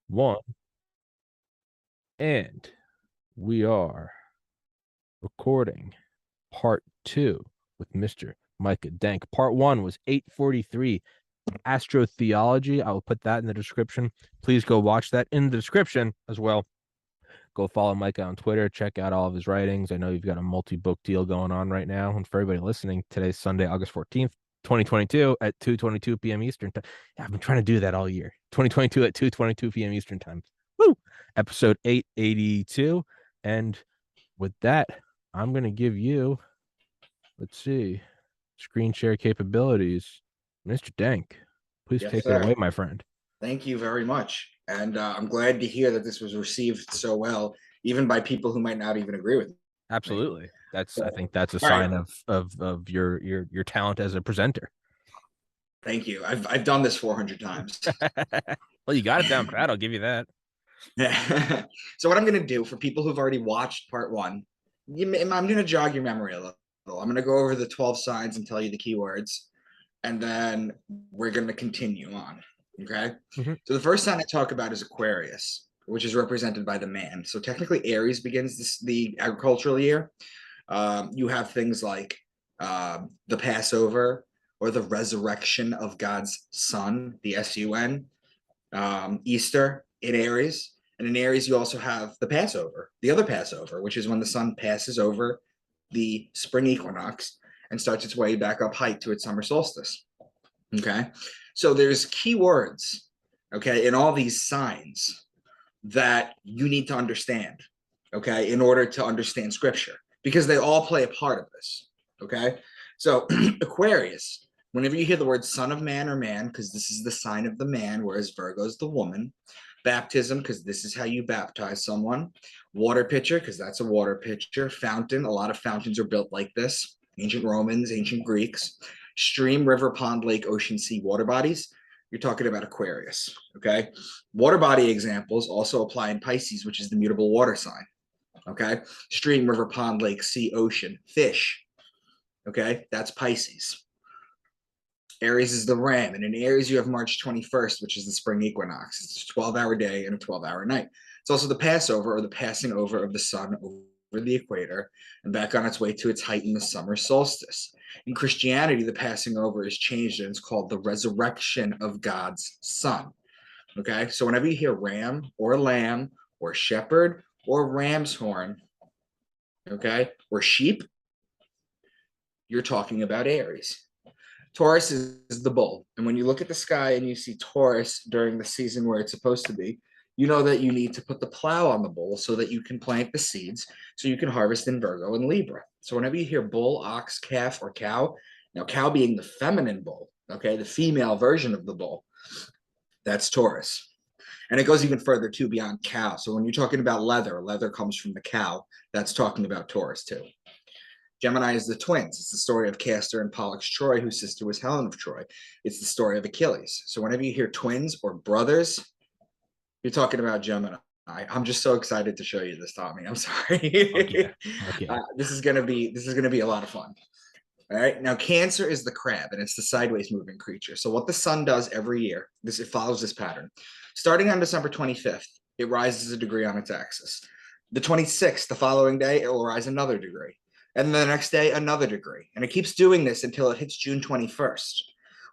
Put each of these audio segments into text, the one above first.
One, and we are recording part two with Mr. Micah Dank. Part one was 843 Astrotheology. I will put that in the description. Please go watch that in the description as well. Go follow Micah on Twitter. Check out all of his writings. I know you've got a multi-book deal going on right now. And for everybody listening, today's Sunday, August 14th, 2022 at 2:22 p.m. Eastern time. Yeah, I've been trying to do that all year. 2022 at 2:22 p.m. Eastern time. Woo! Episode 882. And with that, I'm going to give you, let's see, screen share capabilities. Mr. Dank, please Yes, take it away, sir. my friend. Thank you very much. And I'm glad to hear that this was received so well, even by people who might not even agree with me. Absolutely. I So, think that's a all right. sign of your talent as a presenter. Thank you. I've done this 400 times. Well, you got it down pat. I'll give you that. So what I'm going to do for people who've already watched part one, I'm going to jog your memory a little. I'm going to go over the 12 signs and tell you the keywords, and then we're going to continue on. Okay. Mhm. So the first sign I talk about is Aquarius, which is represented by the man. So technically, Aries begins the agricultural year. You have things like the Passover or the resurrection of God's Son, the Sun, Easter in Aries. And in Aries, you also have the Passover, the other Passover, which is when the sun passes over the spring equinox and starts its way back up height to its summer solstice. Okay. So there's keywords, okay, in all these signs that you need to understand, okay, in order to understand scripture, because they all play a part of this. Okay. So Aquarius, whenever you hear the word son of man or man, because this is the sign of the man, whereas Virgo is the woman. Baptism, because this is how you baptize someone. Water pitcher, because that's a water pitcher. Fountain, a lot of fountains are built like this. Ancient Romans, ancient Greeks. Stream, river, pond, lake, ocean, sea, water bodies. You're talking about Aquarius. Okay. Water body examples also apply in Pisces, which is the mutable water sign. Okay. Stream, river, pond, lake, sea, ocean, fish. Okay. That's Pisces. Aries is the ram. And in Aries, you have March 21st, which is the spring equinox. It's a 12-hour day and a 12-hour night. It's also the Passover, or the passing over of the sun over the equator and back on its way to its height in the summer solstice. In Christianity, the passing over is changed and it's called the resurrection of God's Son. Okay, so whenever you hear ram or lamb or shepherd or ram's horn, okay, or sheep, you're talking about Aries. Taurus is the bull. And when you look at the sky and you see Taurus during the season where it's supposed to be, you know that you need to put the plow on the bull so that you can plant the seeds so you can harvest in Virgo and Libra. So whenever you hear bull, ox, calf, or cow, now cow being the feminine bull, okay, the female version of the bull, that's Taurus. And it goes even further too beyond cow. So when you're talking about leather, leather comes from the cow. That's talking about Taurus too. Gemini is the twins. It's the story of Castor and Pollux Troy, whose sister was Helen of Troy. It's the story of Achilles. So whenever you hear twins or brothers, you're talking about Gemini. I'm just so excited to show you this, Tommy. I'm Fuck yeah. sorry. Fuck yeah. This is gonna be a lot of fun. All right. Now, Cancer is the crab, and it's the sideways moving creature. So what the sun does every year, it follows this pattern. Starting on December 25th, it rises a degree on its axis. The 26th, the following day, it will rise another degree. And the next day, another degree. And it keeps doing this until it hits June 21st.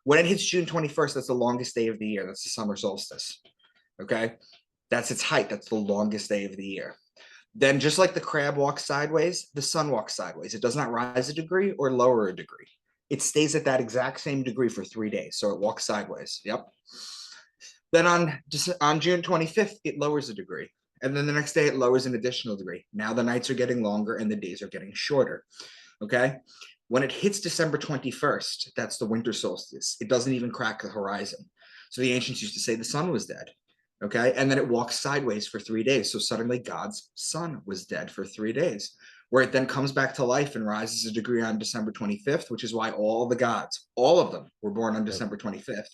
When it hits June 21st, that's the longest day of the year. That's the summer solstice. Okay. That's its height. That's the longest day of the year. Then, just like the crab walks sideways, the sun walks sideways. It does not rise a degree or lower a degree. It stays at that exact same degree for 3 days. So it walks sideways. Yep. Then on June 25th, it lowers a degree. And then the next day, it lowers an additional degree. Now the nights are getting longer and the days are getting shorter. Okay. When it hits December 21st, that's the winter solstice. It doesn't even crack the horizon. So the ancients used to say the sun was dead. Okay. And then it walks sideways for 3 days. So suddenly God's son was dead for 3 days, where it then comes back to life and rises a degree on December 25th, which is why all the gods, all of them, were born on Yep. December 25th.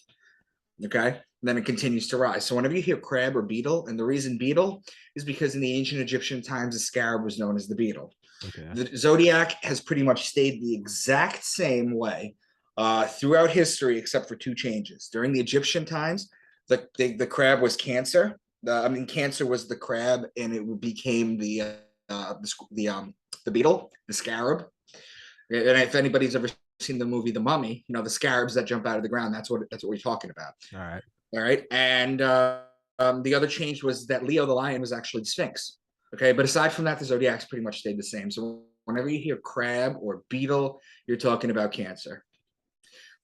Okay. And then it continues to rise. So whenever you hear crab or beetle, and the reason beetle is because in the ancient Egyptian times, the scarab was known as the beetle. Okay. The zodiac has pretty much stayed the exact same way throughout history, except for two changes. During the Egyptian times, the crab was Cancer, Cancer was the crab, and it became the beetle, the scarab. And if anybody's ever seen the movie The Mummy, the scarabs that jump out of the ground, that's what we're talking about. All right. And the other change was that Leo the lion was actually the Sphinx. Okay, but aside from that, the zodiacs pretty much stayed the same. So whenever you hear crab or beetle, you're talking about Cancer.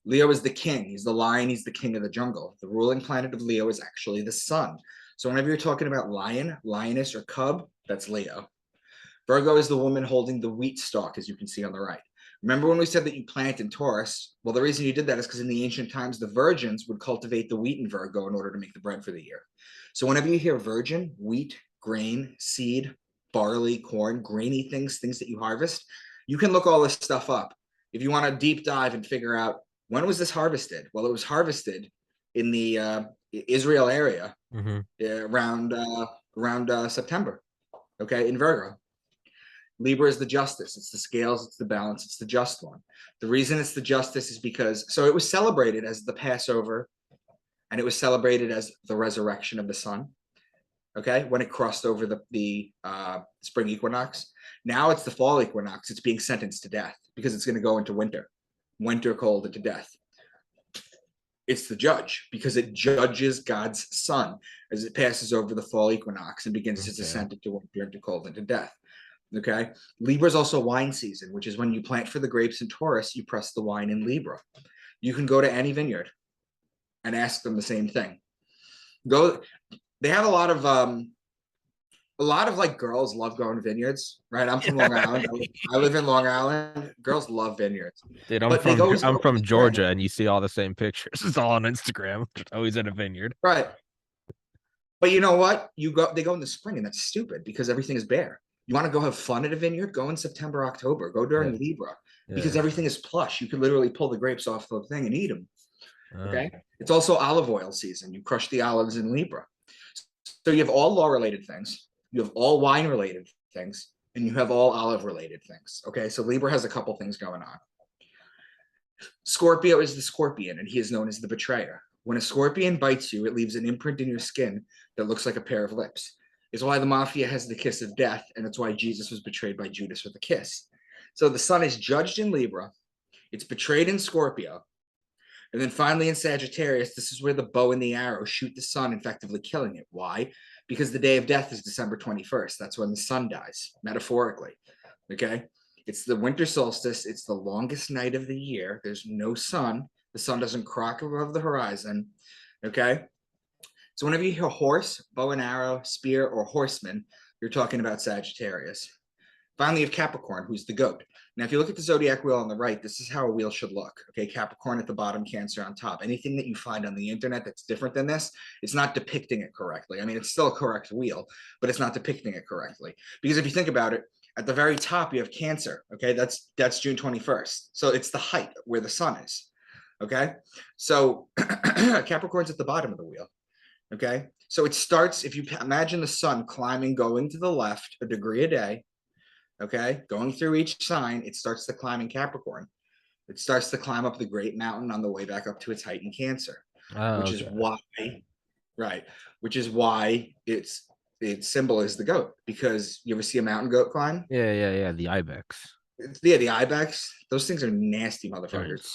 Leo is the king. He's the lion. He's the king of the jungle. The ruling planet of Leo is actually the sun. So whenever you're talking about lion, lioness, or cub, that's Leo. Virgo is the woman holding the wheat stalk, as you can see on the right. Remember when we said that you plant in Taurus? Well, the reason you did that is because in the ancient times, the virgins would cultivate the wheat in Virgo in order to make the bread for the year. So whenever you hear virgin, wheat, grain, seed, barley, corn, grainy things that you harvest, you can look all this stuff up. If you want to deep dive and figure out when was this harvested? Well, it was harvested in the Israel area around September, okay, in Virgo. Libra is the justice. It's the scales, it's the balance, it's the just one. The reason it's the justice is because, so it was celebrated as the Passover, and it was celebrated as the resurrection of the sun, okay, when it crossed over the spring equinox. Now it's the fall equinox. It's being sentenced to death because it's going to go into winter cold into death. It's the judge because it judges God's sun as it passes over the fall equinox and begins its ascent into winter, into cold, into death. Okay. Libra is also wine season, which is when you plant for the grapes in Taurus, you press the wine in Libra. You can go to any vineyard and ask them the same thing. They have a lot of like girls love going to vineyards, right? I'm from Long Island. I live in Long Island. Girls love vineyards. Dude, I'm from Georgia, and you see all the same pictures. It's all on Instagram. Always in a vineyard. Right. But you know what? They go in the spring, and that's stupid because everything is bare. You want to go have fun at a vineyard? Go in September, October. Go during Libra because everything is plush. You can literally pull the grapes off the thing and eat them. Okay. It's also olive oil season. You crush the olives in Libra. So you have all law-related things. You have all wine-related things, and you have all olive-related things. Okay. So Libra has a couple things going on. Scorpio is the scorpion, and he is known as the betrayer. When a scorpion bites you, it leaves an imprint in your skin that looks like a pair of lips. It's why the mafia has the kiss of death, and it's why Jesus was betrayed by Judas with a kiss. So the sun is judged in Libra, it's betrayed in Scorpio, and then finally in Sagittarius, this is where the bow and the arrow shoot the sun, effectively killing it. Why? Because the day of death is December 21st. That's when the sun dies, metaphorically. Okay? It's the winter solstice. It's the longest night of the year. There's no sun. The sun doesn't crock above the horizon. Okay? So whenever you hear horse, bow and arrow, spear, or horseman, you're talking about Sagittarius. Finally, you have Capricorn, who's the goat. Now, if you look at the zodiac wheel on the right, this is how a wheel should look. Okay, Capricorn at the bottom, Cancer on top. Anything that you find on the internet that's different than this, it's not depicting it correctly. I mean, it's still a correct wheel, but it's not depicting it correctly. Because if you think about it, at the very top, you have Cancer. Okay, that's June 21st. So it's the height where the sun is. Okay, so Capricorn's at the bottom of the wheel. Okay, so it starts, if you imagine the sun climbing, going to the left a degree a day, okay, going through each sign, it starts to climb in Capricorn. It starts to climb up the great mountain on the way back up to its height in Cancer, which is why its symbol is the goat, because you ever see a mountain goat climb? Yeah, the ibex. The ibex. Those things are nasty motherfuckers.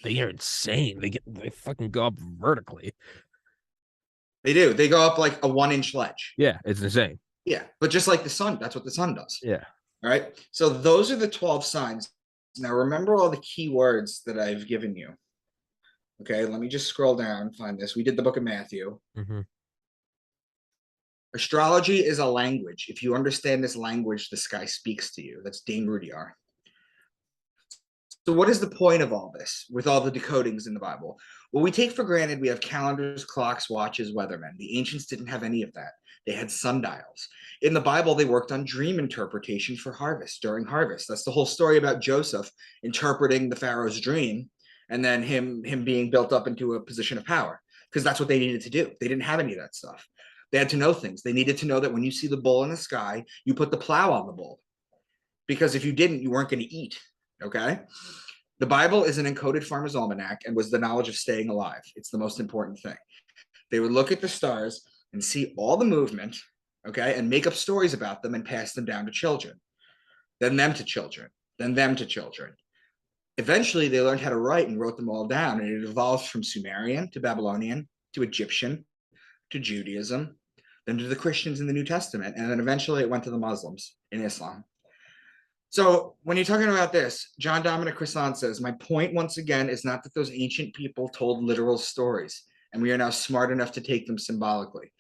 They are insane. They fucking go up vertically. They do. They go up like a 1-inch ledge. Yeah, it's insane. Yeah, but just like the sun, that's what the sun does. Yeah. All right. So those are the 12 signs. Now remember all the key words that I've given you. Okay, let me just scroll down, find this. We did the book of Matthew. Astrology is a language. If you understand this language, the sky speaks to you. That's Dane Rudyard. So what is the point of all this with all the decodings in the Bible? Well, we take for granted we have calendars, clocks, watches, weathermen. The ancients didn't have any of that. They had sundials. In the Bible, they worked on dream interpretation for harvest, during harvest. That's the whole story about Joseph interpreting the Pharaoh's dream and then him being built up into a position of power, because that's what they needed to do. They didn't have any of that stuff. They had to know things. They needed to know that when you see the bull in the sky, you put the plow on the bull, because if you didn't, you weren't going to eat. Okay. The Bible is an encoded farmer's almanac and was the knowledge of staying alive. It's the most important thing. They would look at the stars and see all the movement, okay, and make up stories about them and pass them down to children, then them to children, then them to children. Eventually, they learned how to write and wrote them all down, and it evolved from Sumerian to Babylonian to Egyptian to Judaism, then to the Christians in the New Testament, and then eventually it went to the Muslims in Islam. So when you're talking about this, John Dominic Crissant says, my point once again is not that those ancient people told literal stories, and we are now smart enough to take them symbolically,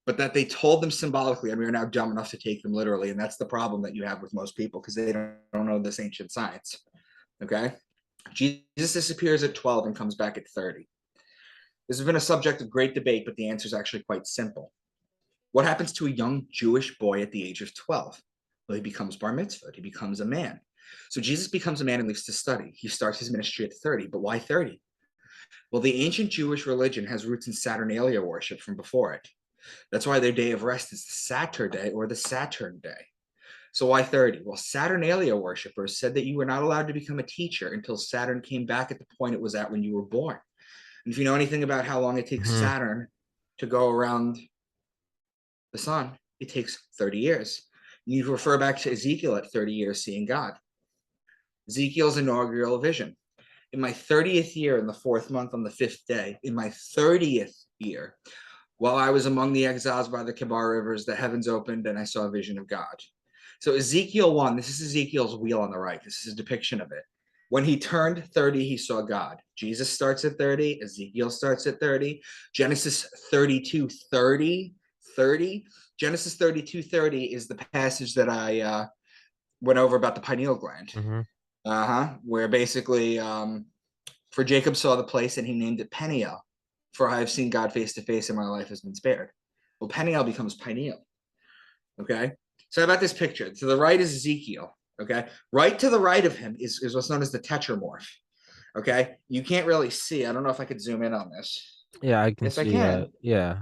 but that they told them symbolically, and we are now dumb enough to take them literally. And that's the problem that you have with most people, because they don't know this ancient science. Okay? Jesus disappears at 12 and comes back at 30. This has been a subject of great debate, but the answer is actually quite simple. What happens to a young Jewish boy at the age of 12? Well, he becomes bar mitzvah. He becomes a man. So Jesus becomes a man and leaves to study. He starts his ministry at 30, but why 30? Well, the ancient Jewish religion has roots in Saturnalia worship from before it. That's why their day of rest is the Saturday or the Saturn day. So why 30? Well, Saturnalia worshippers said that you were not allowed to become a teacher until Saturn came back at the point it was at when you were born. And if you know anything about how long it takes Saturn to go around the sun, it takes 30 years. You refer back to Ezekiel at 30 years seeing God. Ezekiel's inaugural vision. In my 30th year, in the 4th month, on the 5th day, in my 30th year, while I was among the exiles by the Kebar rivers, the heavens opened and I saw a vision of God. So Ezekiel 1, this is Ezekiel's wheel on the right. This is a depiction of it. When he turned 30, he saw God. Jesus starts at 30. Ezekiel starts at 30. Genesis 32, 30. Genesis 32:30 is the passage that I went over about the pineal gland. Where basically, for Jacob saw the place and he named it Peniel, for I have seen God face to face and my life has been spared. Well, Peniel becomes pineal. Okay, so how about this picture? To the right is Ezekiel. Okay, right to the right of him is what's known as the tetramorph. Okay, you can't really see. I don't know if I could zoom in on this. Yeah, I can Yes, I see can. that. Yeah.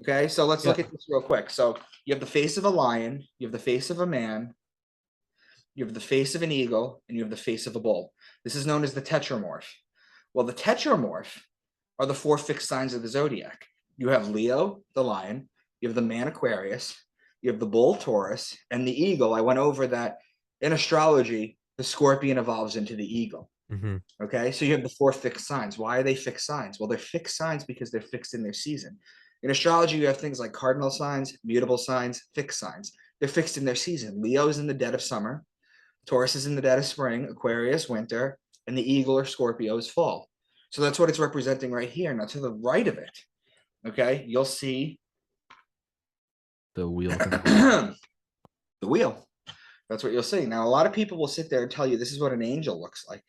Okay, so let's look at this real quick. So you have the face of a lion, you have the face of a man, you have the face of an eagle, and you have the face of a bull. This is known as the tetramorph. Well, the tetramorph are the 4 fixed signs of the zodiac. You have Leo, the lion, you have the man Aquarius, you have the bull Taurus, and the eagle. I went over that in astrology, the scorpion evolves into the eagle. Okay, so you have the 4 fixed signs. Why are they fixed signs? Well, they're fixed signs because they're fixed in their season. In astrology, you have things like cardinal signs, mutable signs, fixed signs. They're fixed in their season. Leo is in the dead of summer, Taurus is in the dead of spring, Aquarius winter, and the eagle or Scorpio is fall. So that's what it's representing right here. Now to the right of it, okay, you'll see the wheel. the wheel. That's what you'll see. Now, a lot of people will sit there and tell you this is what an angel looks like,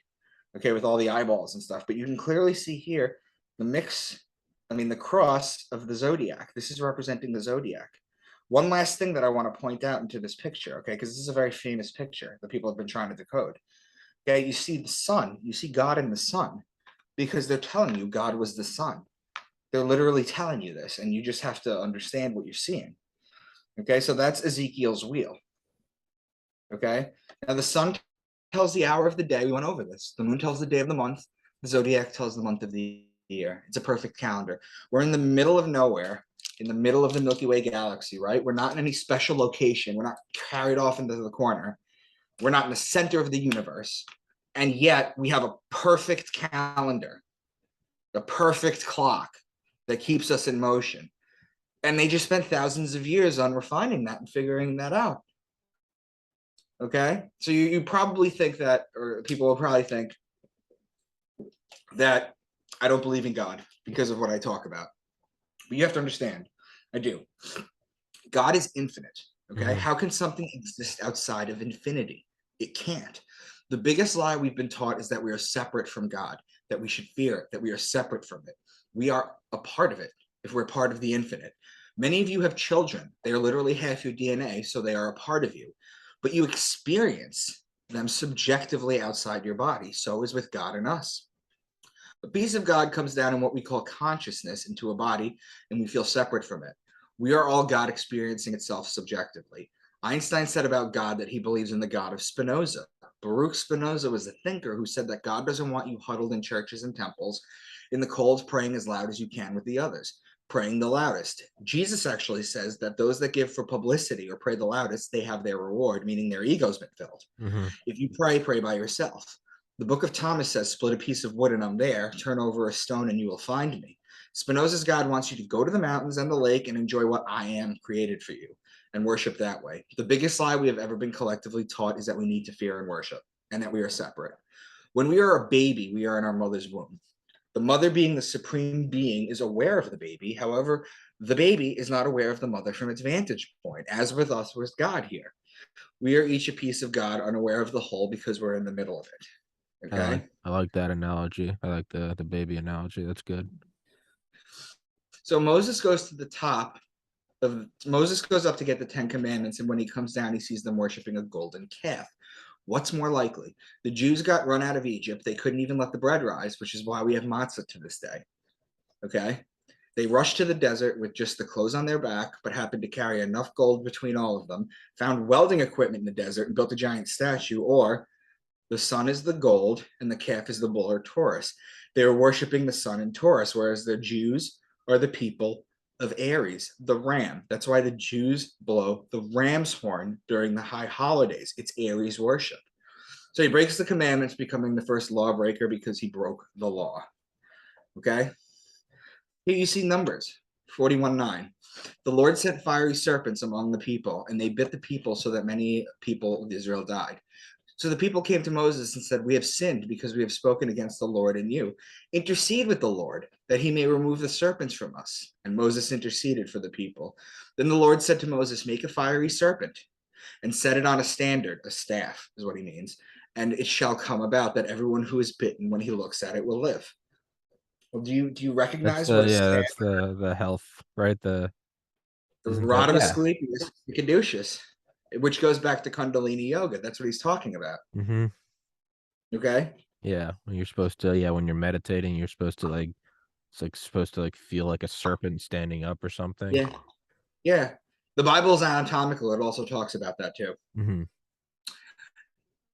okay, with all the eyeballs and stuff. But you can clearly see here the cross of the zodiac. This is representing the zodiac. One last thing that I want to point out into this picture, okay, because this is a very famous picture that people have been trying to decode. Okay, you see the sun, you see God in the sun, because they're telling you God was the sun. They're literally telling you this, and you just have to understand what you're seeing. Okay, so that's Ezekiel's wheel. Okay, now the sun tells the hour of the day. We went over this. The moon tells the day of the month. The zodiac tells the month of the year. It's a perfect calendar. We're in the middle of nowhere, in the middle of the Milky Way galaxy, right? We're not in any special location. We're not carried off into the corner. We're not in the center of the universe. And yet we have a perfect calendar, a perfect clock that keeps us in motion. And they just spent thousands of years on refining that and figuring that out. Okay, so you probably think that, or people will probably think that I don't believe in God because of what I talk about. But you have to understand, I do. God is infinite. Okay, how can something exist outside of infinity? It can't. The biggest lie we've been taught is that we are separate from God, that we should fear it, that we are separate from it. We are a part of it if we're part of the infinite. Many of you have children. They are literally half your DNA, so they are a part of you. But you experience them subjectively outside your body. So is with God and us. The peace of God comes down in what we call consciousness into a body, and we feel separate from it. We are all God experiencing itself subjectively. Einstein said about God that he believes in the God of Spinoza. Baruch Spinoza was a thinker who said that God doesn't want you huddled in churches and temples in the cold praying as loud as you can with the others. praying the loudest. Jesus actually says that those that give for publicity or pray the loudest, they have their reward, meaning their ego's been filled. Mm-hmm. If you pray, pray by yourself. The book of Thomas says, split a piece of wood and I'm there, turn over a stone and you will find me. Spinoza's God wants you to go to the mountains and the lake and enjoy what I am created for you and worship that way. The biggest lie we have ever been collectively taught is that we need to fear and worship and that we are separate. When we are a baby, we are in our mother's womb. The mother, being the supreme being, is aware of the baby. However, the baby is not aware of the mother from its vantage point, as with us with God here. We are each a piece of God, unaware of the whole because we're in the middle of it. Okay? I like that analogy. I like the baby analogy. That's good. So Moses goes to the top Moses goes up to get the 10 commandments, and when he comes down, he sees them worshiping a golden calf. What's more likely? The Jews got run out of Egypt. They couldn't even let the bread rise, which is why we have matzah to this day. Okay? They rushed to the desert with just the clothes on their back, but happened to carry enough gold between all of them, found welding equipment in the desert, and built a giant statue. Or the sun is the gold, and the calf is the bull or Taurus. They were worshiping the sun and Taurus, whereas the Jews are the people of Aries, the ram. That's why the Jews blow the ram's horn during the high holidays. It's Aries worship. So he breaks the commandments, becoming the first lawbreaker because he broke the law. Okay? Here you see Numbers 41:9. The Lord sent fiery serpents among the people, and they bit the people so that many people of Israel died. So the people came to Moses and said, we have sinned because we have spoken against the Lord and you. Intercede with the Lord that he may remove the serpents from us. And Moses interceded for the people. Then the Lord said to Moses, make a fiery serpent and set it on a standard, a staff is what he means. And it shall come about that everyone who is bitten, when he looks at it, will live. Well, do you recognize what a staff? That's the health, right? The Isn't that rod of Asclepius, the caduceus, which goes back to Kundalini yoga. That's what he's talking about. Mm-hmm. Okay. Yeah, when you're supposed to, when you're meditating, you're supposed to it's like supposed to feel like a serpent standing up or something. Yeah. Yeah. The Bible is anatomical. It also talks about that too. Mm-hmm.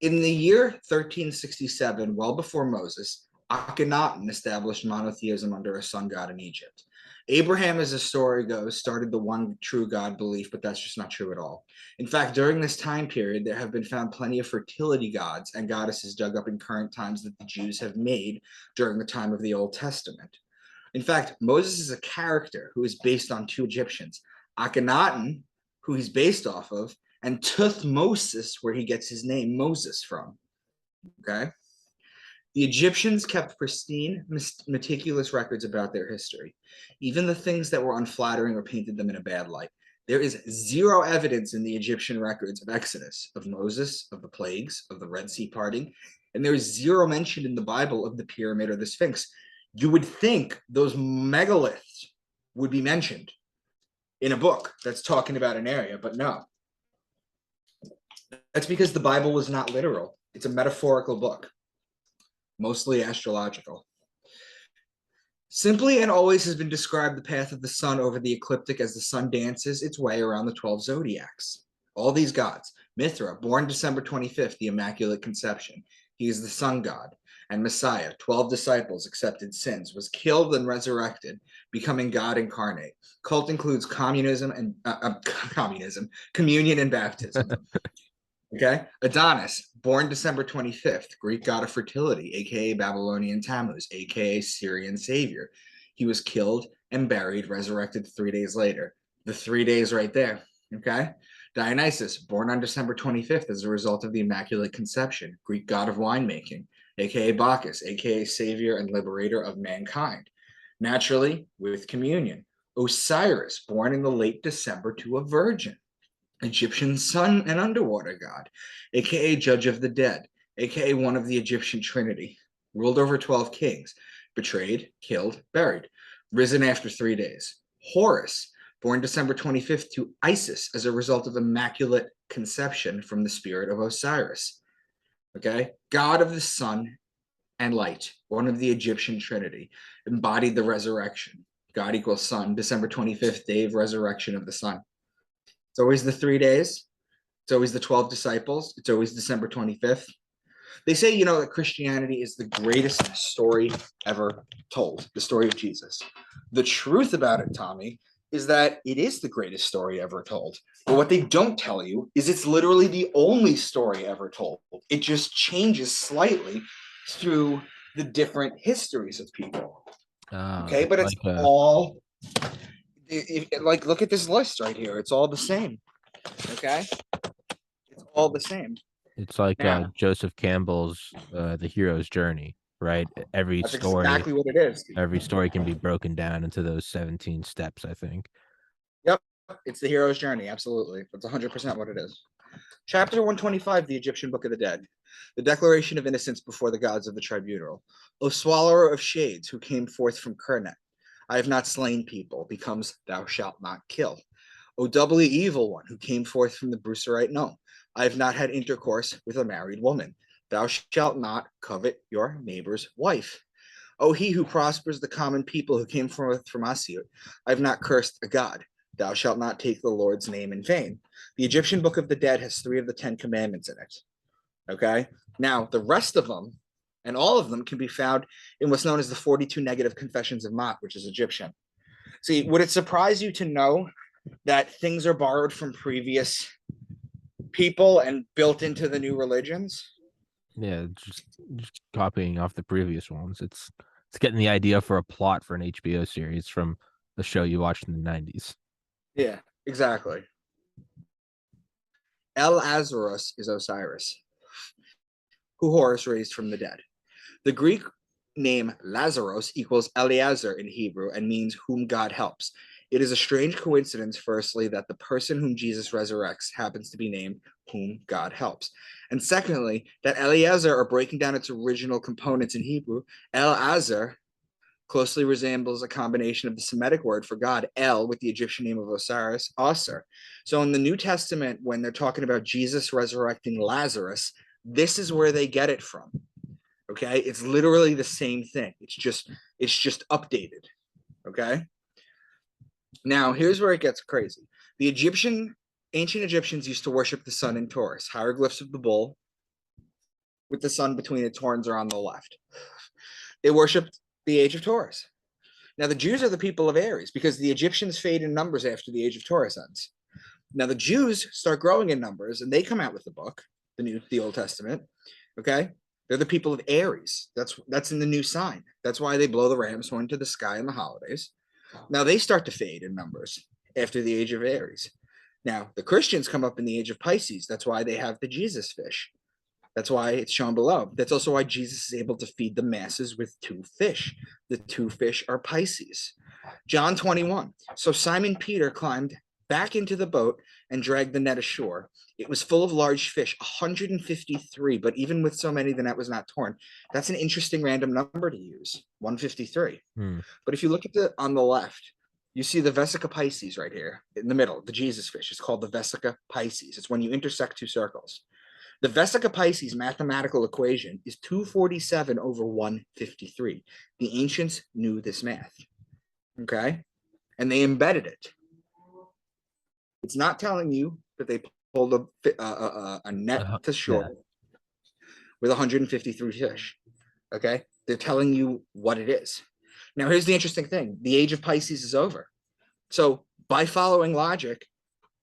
In the year 1367, well before Moses, Akhenaten established monotheism under a sun god in Egypt. Abraham, as the story goes, started the one true God belief, but that's just not true at all. In fact, during this time period, there have been found plenty of fertility gods and goddesses dug up in current times that the Jews have made during the time of the Old Testament. In fact, Moses is a character who is based on two Egyptians, Akhenaten, who he's based off of, and Tuthmosis, where he gets his name Moses from. Okay? The Egyptians kept pristine, meticulous records about their history, even the things that were unflattering or painted them in a bad light. There is zero evidence in the Egyptian records of Exodus, of Moses, of the plagues, of the Red Sea parting, and there is zero mention in the Bible of the pyramid or the Sphinx. You would think those megaliths would be mentioned in a book that's talking about an area, but no. That's because the Bible was not literal. It's a metaphorical book, mostly astrological. Simply and always has been described the path of the sun over the ecliptic as the sun dances its way around the 12 zodiacs. All these gods. Mithra, born December 25th, the Immaculate Conception. He is the sun god. And Messiah, 12 disciples, accepted sins, was killed and resurrected, becoming God incarnate. Cult includes communion and baptism. Okay. Adonis, born December 25th, Greek god of fertility, aka Babylonian Tammuz, aka Syrian savior. He was killed and buried, resurrected 3 days later. The 3 days right there. Okay. Dionysus, born on December 25th as a result of the Immaculate Conception, Greek god of winemaking, aka Bacchus, aka savior and liberator of mankind. Naturally, with communion. Osiris, born in the late December to a virgin. Egyptian sun and underwater god, aka Judge of the Dead, aka one of the Egyptian Trinity, ruled over 12 kings, betrayed, killed, buried, risen after 3 days. Horus, born December 25th to Isis as a result of immaculate conception from the spirit of Osiris. Okay, god of the sun and light, one of the Egyptian Trinity, embodied the resurrection. God equals sun, December 25th, day of resurrection of the sun. It's always the 3 days. It's always the 12 disciples. It's always December 25th. They say, you know, that Christianity is the greatest story ever told, the story of Jesus. The truth about it, Tommy, is that it is the greatest story ever told. But what they don't tell you is it's literally the only story ever told. It just changes slightly through the different histories of people. Okay, but it's like all like, look at this list right here. It's all the same. Okay, it's all the same. it's like Now, Joseph Campbell's The Hero's Journey, right? that's exactly what it is. Every story can be broken down into those 17 steps, I think. Yep, it's the hero's journey. Absolutely, that's 100% what it is. Chapter 125, the Egyptian Book of the Dead, the declaration of innocence before the gods of the tribunal. O swallower of shades, who came forth from Kernet, I have not slain people, becomes thou shalt not kill. O doubly evil one, who came forth from the Brucerite, no, I have not had intercourse with a married woman. Thou shalt not covet your neighbor's wife. O he who prospers the common people, who came forth from Asiut, I have not cursed a god. Thou shalt not take the Lord's name in vain. The Egyptian Book of the Dead has 3 of the 10 commandments in it. Okay. Now, the rest of them, and all of them, can be found in what's known as the 42 negative confessions of Mott, which is Egyptian. See, would it surprise you to know that things are borrowed from previous people and built into the new religions? Yeah, just copying off the previous ones. It's getting the idea for a plot for an HBO series from a show you watched in the 90s. Yeah, exactly. El Azarus is Osiris, who Horus raised from the dead. The Greek name Lazarus equals Eleazar in Hebrew and means whom God helps. It is a strange coincidence, firstly, that the person whom Jesus resurrects happens to be named whom God helps. And secondly, that Eleazar, or breaking down its original components in Hebrew, El-Azar closely resembles a combination of the Semitic word for God, El, with the Egyptian name of Osiris, Osir. So in the New Testament, when they're talking about Jesus resurrecting Lazarus, this is where they get it from. Okay, it's literally the same thing. It's just updated. Okay. Now here's where it gets crazy. The ancient Egyptians used to worship the sun in Taurus, hieroglyphs of the bull, with the sun between its horns or on the left. They worshipped the age of Taurus. Now the Jews are the people of Aries because the Egyptians fade in numbers after the age of Taurus ends. Now the Jews start growing in numbers and they come out with the book, the Old Testament. Okay. They're the people of Aries. That's in the new sign. That's why they blow the ram's horn to the sky in the holidays. Now they start to fade in numbers after the age of Aries. Now the Christians come up in the age of Pisces. That's why they have the Jesus fish. That's why it's shown below. That's also why Jesus is able to feed the masses with 2 fish. The 2 fish are Pisces. John 21. So Simon Peter climbed back into the boat and dragged the net ashore. It was full of large fish, 153, but even with so many, the net was not torn. That's an interesting random number to use, 153. But if you look at on the left, you see the Vesica Pisces right here in the middle, the Jesus fish. It's called the Vesica Pisces. It's when you intersect 2 circles. The Vesica Pisces mathematical equation is 247 over 153. The ancients knew this math, okay? And they embedded it. It's not telling you that they pulled a net to shore with 153 fish, okay? They're telling you what it is. Now, here's the interesting thing. The age of Pisces is over. So by following logic,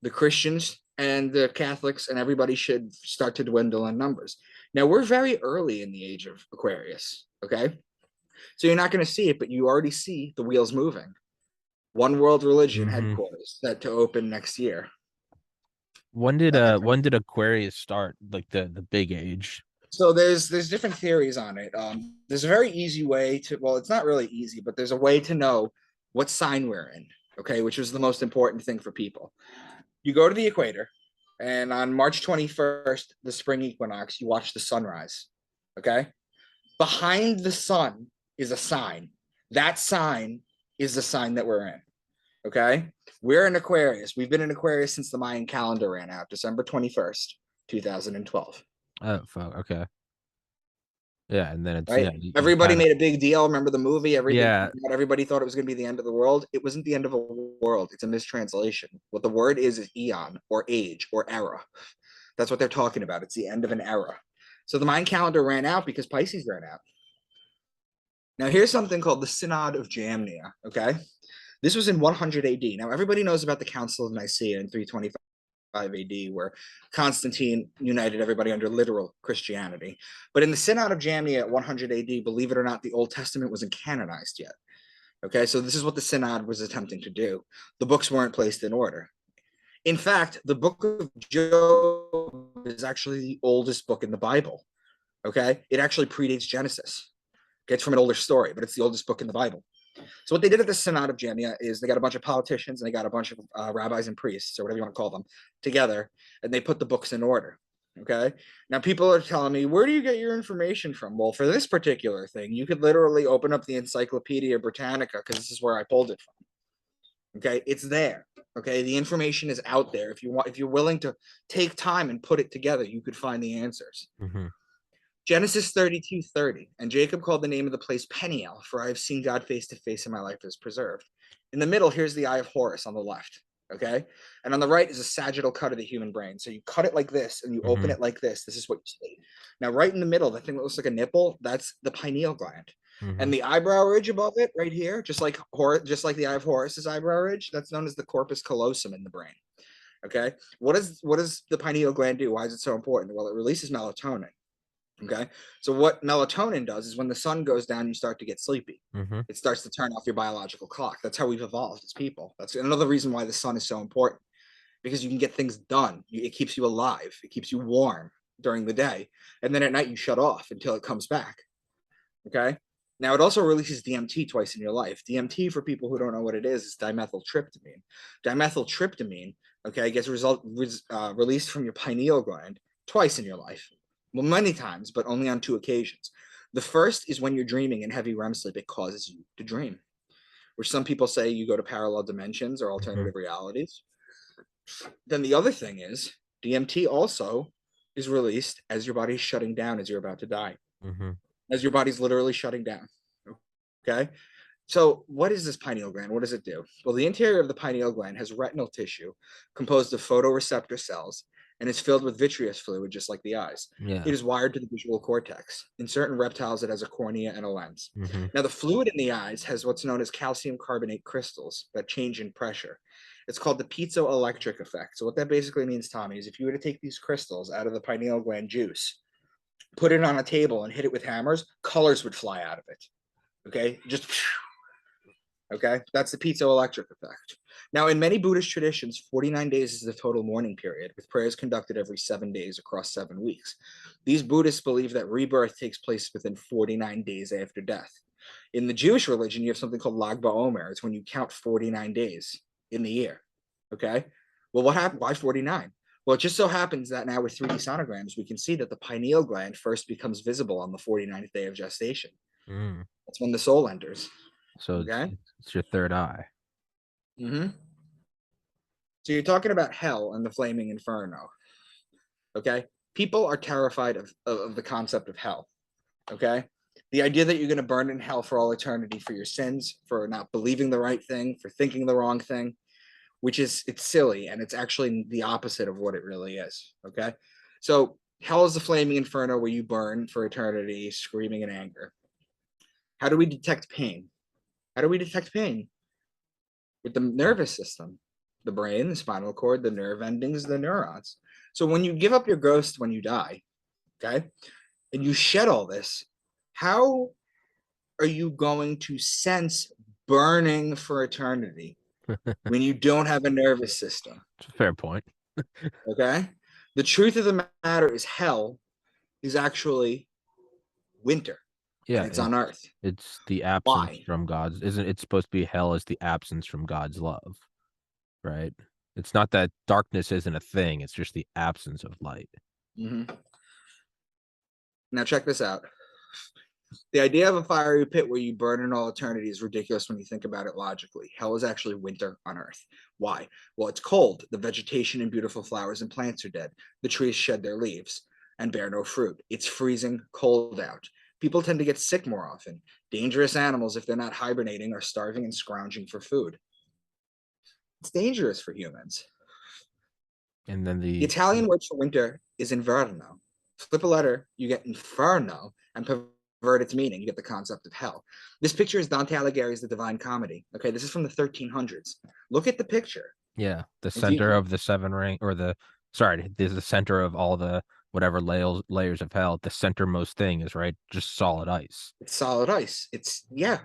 the Christians and the Catholics and everybody should start to dwindle in numbers. Now, we're very early in the age of Aquarius, okay? So you're not going to see it, but you already see the wheels moving. One World Religion headquarters set to open next year. When did Aquarius start, like the big age? So there's different theories on it. There's a very easy way to, well, it's not really easy, but there's a way to know what sign we're in, okay, which is the most important thing for people. You go to the equator, and on March 21st, the spring equinox, you watch the sunrise, okay? Behind the sun is a sign. That sign is the sign that we're in, okay? We're in Aquarius. We've been in Aquarius since the Mayan calendar ran out, December 21st, 2012. Oh, fuck. Okay. Yeah, and then it's right. Everybody made a big deal. Remember the movie? Everybody thought it was going to be the end of the world. It wasn't the end of a world. It's a mistranslation. What the word is eon or age or era. That's what they're talking about. It's the end of an era. So the Mayan calendar ran out because Pisces ran out. Now here's something called the Synod of Jamnia. Okay, this was in 100 AD. Now everybody knows about the Council of Nicaea in 325 AD, where Constantine united everybody under literal Christianity. But in the Synod of Jamnia at 100 AD, believe it or not, the Old Testament wasn't canonized yet. Okay, so this is what the Synod was attempting to do. The books weren't placed in order. In fact, the book of Job is actually the oldest book in the Bible. Okay, it actually predates Genesis. Okay, it's from an older story, but it's the oldest book in the Bible. So what they did at the Synod of Jamnia is they got a bunch of politicians and they got a bunch of rabbis and priests, or whatever you want to call them, together, and they put the books in order. Okay. Now people are telling me, where do you get your information from? Well, for this particular thing, you could literally open up the Encyclopedia Britannica, because this is where I pulled it from. Okay, it's there. Okay, the information is out there. If you're willing to take time and put it together, you could find the answers. Mm-hmm. Genesis 32:30, and Jacob called the name of the place Peniel, for I have seen God face to face, and my life is preserved. In the middle, here's the eye of Horus on the left. Okay, and on the right is a sagittal cut of the human brain. So you cut it like this, and you open it like this. This is what you see. Now, right in the middle, the thing that looks like a nipple, that's the pineal gland. And the eyebrow ridge above it, right here, just like the eye of Horus's eyebrow ridge, that's known as the corpus callosum in the brain. Okay, what does the pineal gland do? Why is it so important? Well, it releases melatonin. Okay, so what melatonin does is when the sun goes down, you start to get sleepy. It starts to turn off your biological clock. That's how we've evolved as people. That's another reason why the sun is so important, because you can get things done. It keeps you alive. It keeps you warm during the day, and then at night you shut off until it comes back. Okay. Now, it also releases DMT twice in your life. DMT, for people who don't know what it is dimethyltryptamine. Dimethyltryptamine, okay, gets released from your pineal gland twice in your life. Well, many times, but only on 2 occasions. The first is when you're dreaming in heavy REM sleep, it causes you to dream, which some people say you go to parallel dimensions or alternative realities. Then the other thing is DMT also is released as your body's shutting down, as you're about to die. As your body's literally shutting down. Okay. So what is this pineal gland? What does it do? Well, the interior of the pineal gland has retinal tissue composed of photoreceptor cells and is filled with vitreous fluid, just like the eyes. Yeah. It is wired to the visual cortex. In certain reptiles, it has a cornea and a lens. Now, the fluid in the eyes has what's known as calcium carbonate crystals that change in pressure. It's called the piezoelectric effect. So what that basically means, Tommy, is if you were to take these crystals out of the pineal gland juice, put it on a table and hit it with hammers, colors would fly out of it. Okay, just okay. That's the piezoelectric effect. Now, in many Buddhist traditions, 49 days is the total mourning period, with prayers conducted every 7 days across 7 weeks. These Buddhists believe that rebirth takes place within 49 days after death. In the Jewish religion, you have something called Lag BaOmer. It's when you count 49 days in the year. Okay. Well, what happened? Why 49? Well, it just so happens that now with 3D sonograms, we can see that the pineal gland first becomes visible on the 49th day of gestation. That's when the soul enters. So okay? It's your third eye. So you're talking about hell and the flaming inferno. Okay. People are terrified of the concept of hell. Okay. The idea that you're going to burn in hell for all eternity for your sins, for not believing the right thing, for thinking the wrong thing, which is, it's silly, and it's actually the opposite of what it really is. Okay. So hell is the flaming inferno where you burn for eternity, screaming in anger. How do we detect pain? How do we detect pain? With the nervous system, the brain, the spinal cord, the nerve endings, the neurons. So when you give up your ghost when you die, okay, and you shed all this, how are you going to sense burning for eternity when you don't have a nervous system? It's a fair point. Okay. The truth of the matter is hell is actually winter. Yeah, it's on Earth. It's the absence from God's. Isn't it supposed to be hell is the absence from God's love, right? It's not that darkness isn't a thing. It's just the absence of light. Now check this out. The idea of a fiery pit where you burn in all eternity is ridiculous when you think about it logically. Hell is actually winter on Earth. Why? Well, it's cold. The vegetation and beautiful flowers and plants are dead. The trees shed their leaves and bear no fruit. It's freezing cold out. People tend to get sick more often. Dangerous animals, if they're not hibernating, are starving and scrounging for food. It's dangerous for humans. And then the Italian word for winter is inverno. Flip a letter, you get inferno, and pervert its meaning. You get the concept of hell. This picture is Dante Alighieri's The Divine Comedy. Okay, this is from the 1300s. Look at the picture. Yeah, the And do center of the seven ring, or there's the center of all the whatever layers of hell. The centermost thing is right, just solid ice. it's solid ice. It's yeah.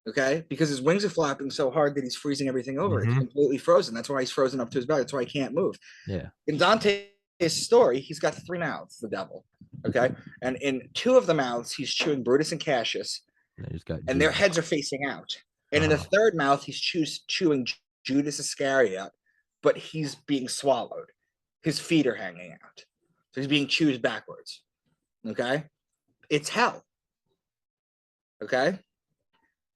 Okay, because his wings are flapping so hard that he's freezing everything over. It's Mm-hmm. completely frozen. That's why he's frozen up to his belly. That's why he can't move. Yeah, In Dante's story, he's got three mouths, the devil. Okay, and in two of the mouths, he's chewing Brutus and Cassius, and he's got and their Judas. heads are facing out. And in the third mouth, he's chewing Judas Iscariot, but he's being swallowed. His feet are hanging out, so he's being chewed backwards. Okay, it's hell. Okay.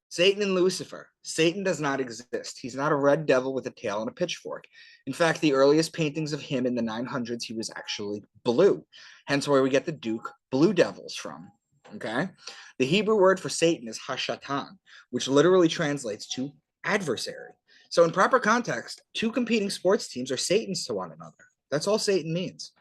Satan and Lucifer. Satan does not exist. He's not a red devil with a tail and a pitchfork. In fact, the earliest paintings of him in the 900s, he was actually blue. Hence where we get the Duke Blue Devils from. Okay? The Hebrew word for Satan is Hashatan, which literally translates to adversary. So in proper context, two competing sports teams are Satans to one another. That's all Satan means.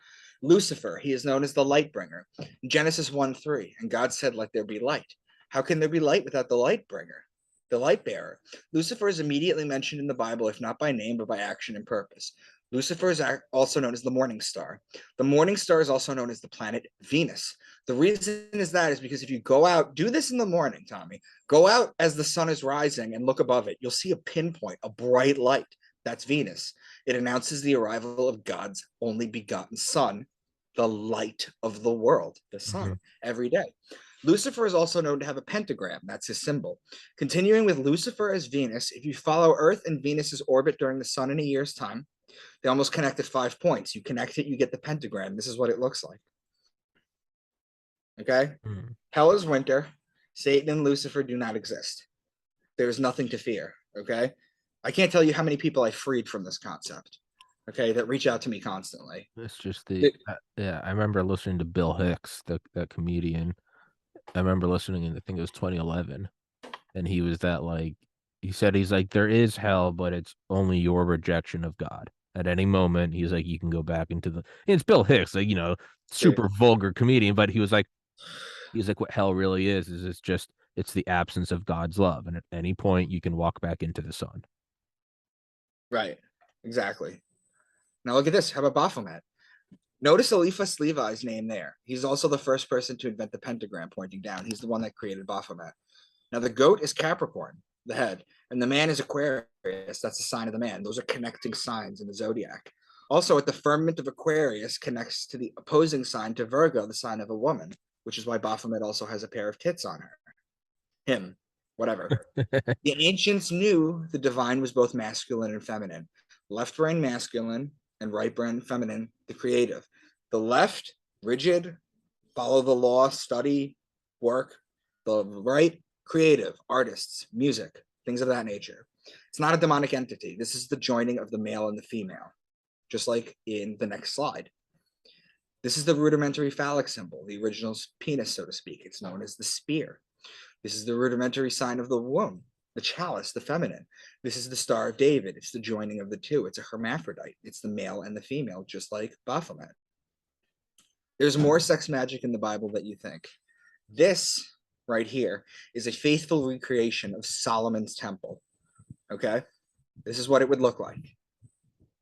Lucifer, he is known as the light bringer. In Genesis 1:3, and God said, "Let there be light." How can there be light without the light bringer, the light bearer? Lucifer is immediately mentioned in the Bible, if not by name, but by action and purpose. Lucifer is also known as the morning star. The morning star is also known as the planet Venus. The reason is because if you go out, do this in the morning, Tommy, go out as the sun is rising and look above it, you'll see a pinpoint, a bright light. That's Venus. It announces the arrival of God's only begotten son, the light of the world, the sun, every day. Lucifer is also known to have a pentagram. That's his symbol. Continuing with Lucifer as Venus, if you follow Earth and Venus's orbit during the sun in a year's time, they almost connect at 5 points. You connect it, you get the pentagram. This is what it looks like. Okay? Hell is winter. Satan and Lucifer do not exist. There is nothing to fear. Okay? I can't tell you how many people I freed from this concept. Okay, that reach out to me constantly. It's just yeah. I remember listening to Bill Hicks, the comedian. I remember listening in, I think it was 2011, and he was he said he's like, there is hell, but it's only your rejection of God. At any moment, he's like, you can go back into and it's Bill Hicks, like, super vulgar comedian, but he's like, what hell really is it's the absence of God's love, and at any point you can walk back into the sun. Right, exactly. Now look at this. How about Baphomet? Notice Eliphas Levi's name there. He's also the first person to invent the pentagram pointing down. He's the one that created Baphomet. Now the goat is Capricorn, the head, and the man is Aquarius. That's the sign of the man. Those are connecting signs in the zodiac. Also, at the firmament of Aquarius connects to the opposing sign to Virgo, the sign of a woman, which is why Baphomet also has a pair of tits on her. Him, whatever. The ancients knew the divine was both masculine and feminine. Left brain masculine and right brain feminine, the creative. The left, rigid, follow the law, study, work. The right, creative, artists, music, things of that nature. It's not a demonic entity. This is the joining of the male and the female, just like in the next slide. This is the rudimentary phallic symbol, the original penis, so to speak. It's known as the spear. This is the rudimentary sign of the womb, the chalice, the feminine. This is the Star of David. It's the joining of the two. It's a hermaphrodite. It's the male and the female, just like Baphomet. There's more sex magic in the Bible than you think. This right here is a faithful recreation of Solomon's temple. Okay? This is what it would look like.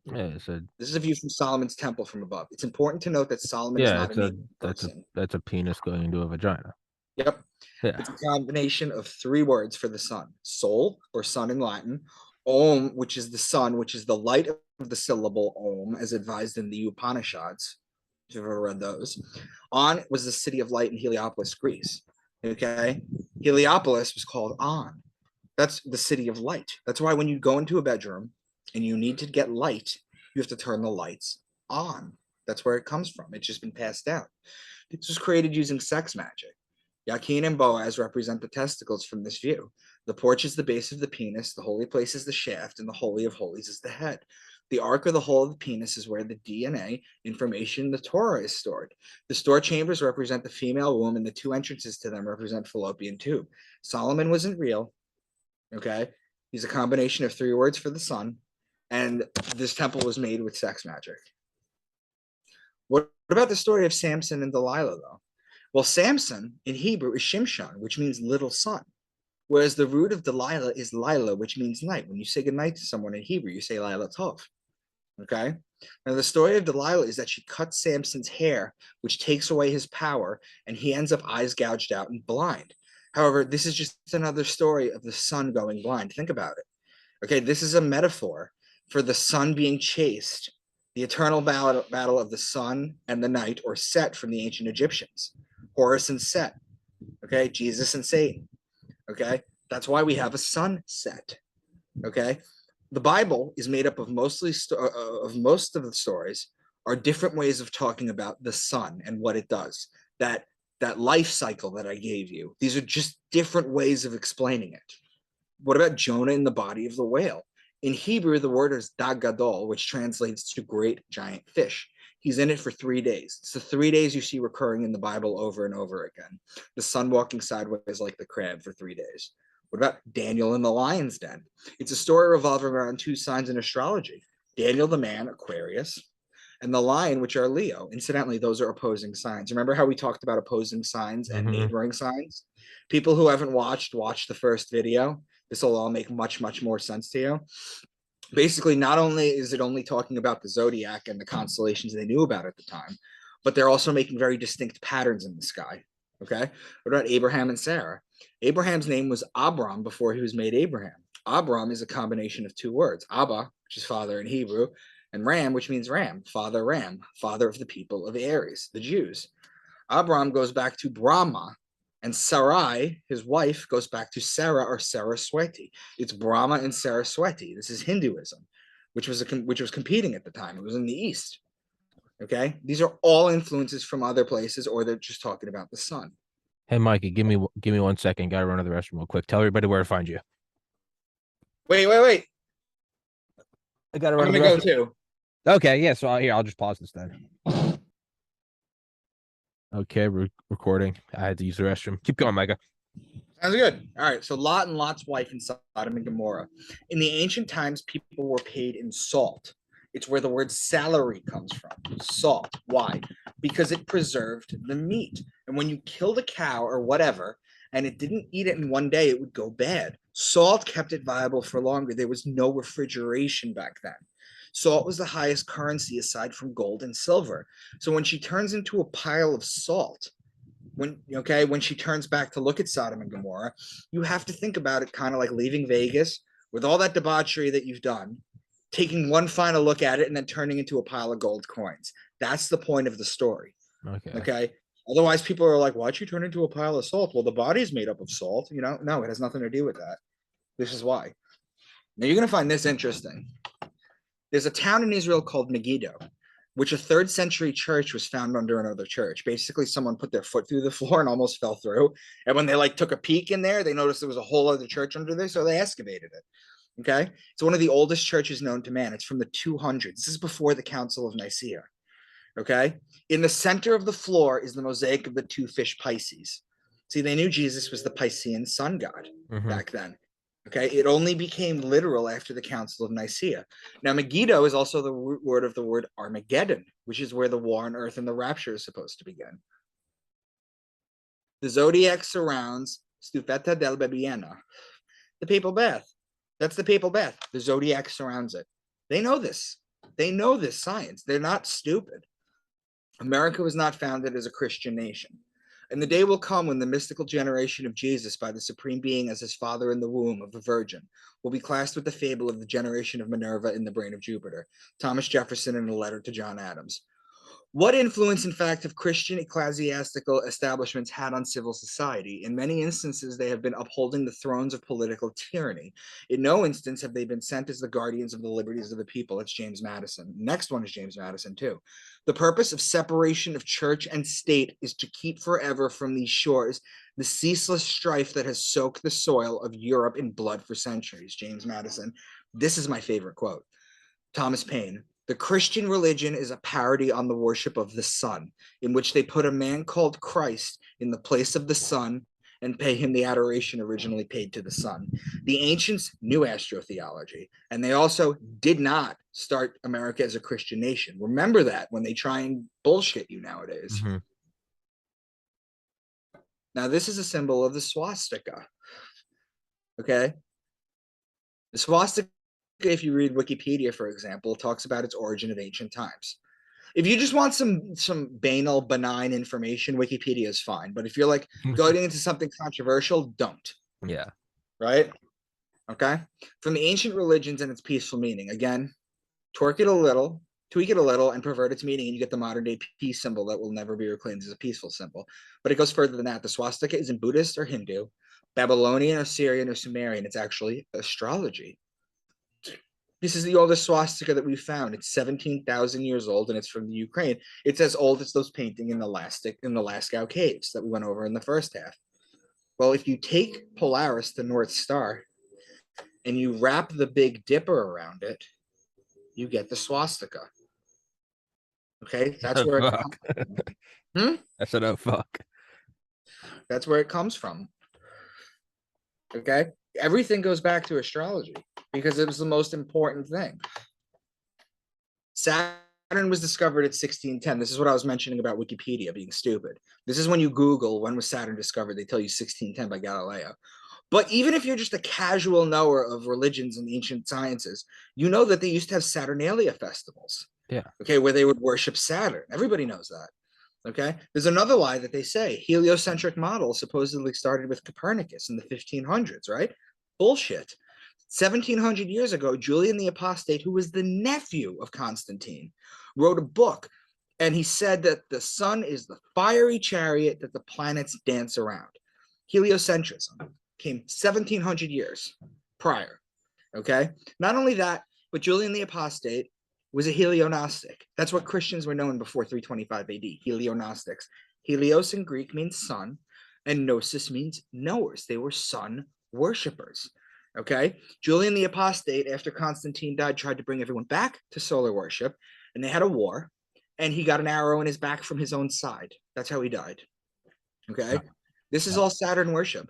Yeah, this is a view from Solomon's temple from above. It's important to note that Solomon is not a person. That's a penis going into a vagina. Yep. Yeah. It's a combination of 3 words for the sun. Sol, or sun in Latin. Om, which is the sun, which is the light of the syllable Om, as advised in the Upanishads, if you've ever read those. On was the city of light in Heliopolis, Greece. Okay? Heliopolis was called On. That's the city of light. That's why when you go into a bedroom and you need to get light, you have to turn the lights on. That's where it comes from. It's just been passed down. This was created using sex magic. Yakin and Boaz represent the testicles from this view. The porch is the base of the penis, the holy place is the shaft, and the holy of holies is the head. The ark or the hole of the penis is where the DNA information in the Torah is stored. The store chambers represent the female womb, and the 2 entrances to them represent fallopian tube. Solomon wasn't real. Okay? He's a combination of 3 words for the sun, and this temple was made with sex magic. What about the story of Samson and Delilah, though? Well, Samson in Hebrew is Shimshon, which means little son, whereas the root of Delilah is Lila, which means night. When you say goodnight to someone in Hebrew, you say Lila Tov. Okay? Now, the story of Delilah is that she cuts Samson's hair, which takes away his power, and he ends up eyes gouged out and blind. However, this is just another story of the sun going blind. Think about it. Okay, this is a metaphor for the sun being chased, the eternal battle of the sun and the night, or Set from the ancient Egyptians. Horus and Set. Okay, Jesus and Satan. Okay, that's why we have a sunset. Okay, the Bible is made up of most of the stories are different ways of talking about the sun and what it does. That life cycle that I gave you. These are just different ways of explaining it. What about Jonah in the body of the whale? In Hebrew, the word is dag gadol, which translates to great giant fish. He's in it for 3 days. It's the 3 days you see recurring in the Bible over and over again. The sun walking sideways like the crab for 3 days. What about Daniel in the lion's den? It's a story revolving around 2 signs in astrology. Daniel the man, Aquarius, and the lion, which are Leo. Incidentally, those are opposing signs. Remember how we talked about opposing signs and neighboring signs? People who haven't watch the first video. This will all make much, much more sense to you. Basically, not only is it only talking about the zodiac and the constellations they knew about at the time, but they're also making very distinct patterns in the sky. Okay. What about Abraham and Sarah? Abraham's name was Abram before he was made Abraham. Abram is a combination of 2 words, Abba, which is father in Hebrew, and Ram, which means ram, father of the people of Aries, the Jews. Abram goes back to Brahma, and Sarai, his wife, goes back to Sarah or Saraswati. It's Brahma and Saraswati. This is Hinduism, which was competing at the time. It was in the East. Okay, these are all influences from other places, or they're just talking about the sun. Hey, Mikey, give me 1 second. Got to run to the restroom real quick. Tell everybody where to find you. Wait. I got to run to the restroom. Go too. Okay, yeah. So I'll just pause this then. Okay, recording. I had to use the restroom. Keep going, Micah. Sounds good. All right. So Lot and Lot's wife in Sodom and Gomorrah. In the ancient times, people were paid in salt. It's where the word salary comes from. Salt. Why? Because it preserved the meat. And when you killed a cow or whatever, and it didn't eat it in one day, it would go bad. Salt kept it viable for longer. There was no refrigeration back then. Salt was the highest currency aside from gold and silver. So when she turns into a pile of salt, when she turns back to look at Sodom and Gomorrah, you have to think about it kind of like leaving Vegas with all that debauchery that you've done, taking one final look at it, and then turning into a pile of gold coins. That's the point of the story. Okay. Otherwise, people are like, why'd you turn into a pile of salt? Well, the body's made up of salt. No, it has nothing to do with that. This is why. Now, you're going to find this interesting. There's a town in Israel called Megiddo, which a 3rd century church was found under another church. Basically, someone put their foot through the floor and almost fell through. And when they took a peek in there, they noticed there was a whole other church under there, so they excavated it. Okay, it's one of the oldest churches known to man. It's from the 200s. This is before the Council of Nicaea. Okay, in the center of the floor is the mosaic of the 2 fish Pisces. See, they knew Jesus was the Piscean sun god back then. Okay, it only became literal after the Council of Nicaea. Now, Megiddo is also the root word of the word Armageddon, which is where the war on earth and the rapture is supposed to begin. The zodiac surrounds Stufetta del Bebbiena, the papal bath. That's the papal bath. The zodiac surrounds it. They know this. They know this science. They're not stupid. America was not founded as a Christian nation. And the day will come when the mystical generation of Jesus by the Supreme Being as his father in the womb of a virgin will be classed with the fable of the generation of Minerva in the brain of Jupiter. Thomas Jefferson in a letter to John Adams. What influence, in fact, have Christian ecclesiastical establishments had on civil society? In many instances, they have been upholding the thrones of political tyranny. In no instance have they been sent as the guardians of the liberties of the people. That's James Madison. Next one is James Madison, too. The purpose of separation of church and state is to keep forever from these shores the ceaseless strife that has soaked the soil of Europe in blood for centuries. James Madison. This is my favorite quote. Thomas Paine. The Christian religion is a parody on the worship of the sun, in which they put a man called Christ in the place of the sun and pay him the adoration originally paid to the sun. The ancients knew astrotheology, and they also did not start America as a Christian nation. Remember that when they try and bullshit you nowadays. Mm-hmm. Now, this is a symbol of the swastika. Okay? The swastika, if you read Wikipedia, for example, talks about its origin of ancient times. If you just want some banal, benign information, Wikipedia is fine. But if you're like going into something controversial, don't. Yeah. Right? Okay? From the ancient religions and its peaceful meaning. Again, tweak it a little, and pervert its meaning, and you get the modern day peace symbol that will never be reclaimed as a peaceful symbol. But it goes further than that. The swastika isn't Buddhist or Hindu, Babylonian or Syrian or Sumerian. It's actually astrology. This is the oldest swastika that we found. It's 17,000 years old, and it's from the Ukraine. It's as old as those paintings in the Lascaux caves that we went over in the first half. Well, if you take Polaris, the North Star, and you wrap the Big Dipper around it, you get the swastika. Okay, that's where it comes from. I said, oh, fuck. That's where it comes from. Okay, everything goes back to astrology because it was the most important thing. Saturn was discovered at 1610. This is what I was mentioning about Wikipedia being stupid. This is when you Google when was Saturn discovered, they tell you 1610 by Galileo. But even if you're just a casual knower of religions and ancient sciences, you know that they used to have Saturnalia festivals. Yeah. Okay, where they would worship Saturn. Everybody knows that. Okay, there's another lie that they say heliocentric model supposedly started with Copernicus in the 1500s, right? Bullshit. 1700 years ago, Julian the Apostate, who was the nephew of Constantine, wrote a book, and he said that the sun is the fiery chariot that the planets dance around. Heliocentrism came 1700 years prior. Okay, not only that, but Julian the Apostate was a Helionostic. That's what Christians were known before 325 AD, Helionostics. Helios in Greek means sun, and gnosis means knowers. They were sun worshippers. Okay, Julian the Apostate, after Constantine died, tried to bring everyone back to solar worship, and they had a war, and he got an arrow in his back from his own side. That's how he died. Okay, this is all Saturn worship.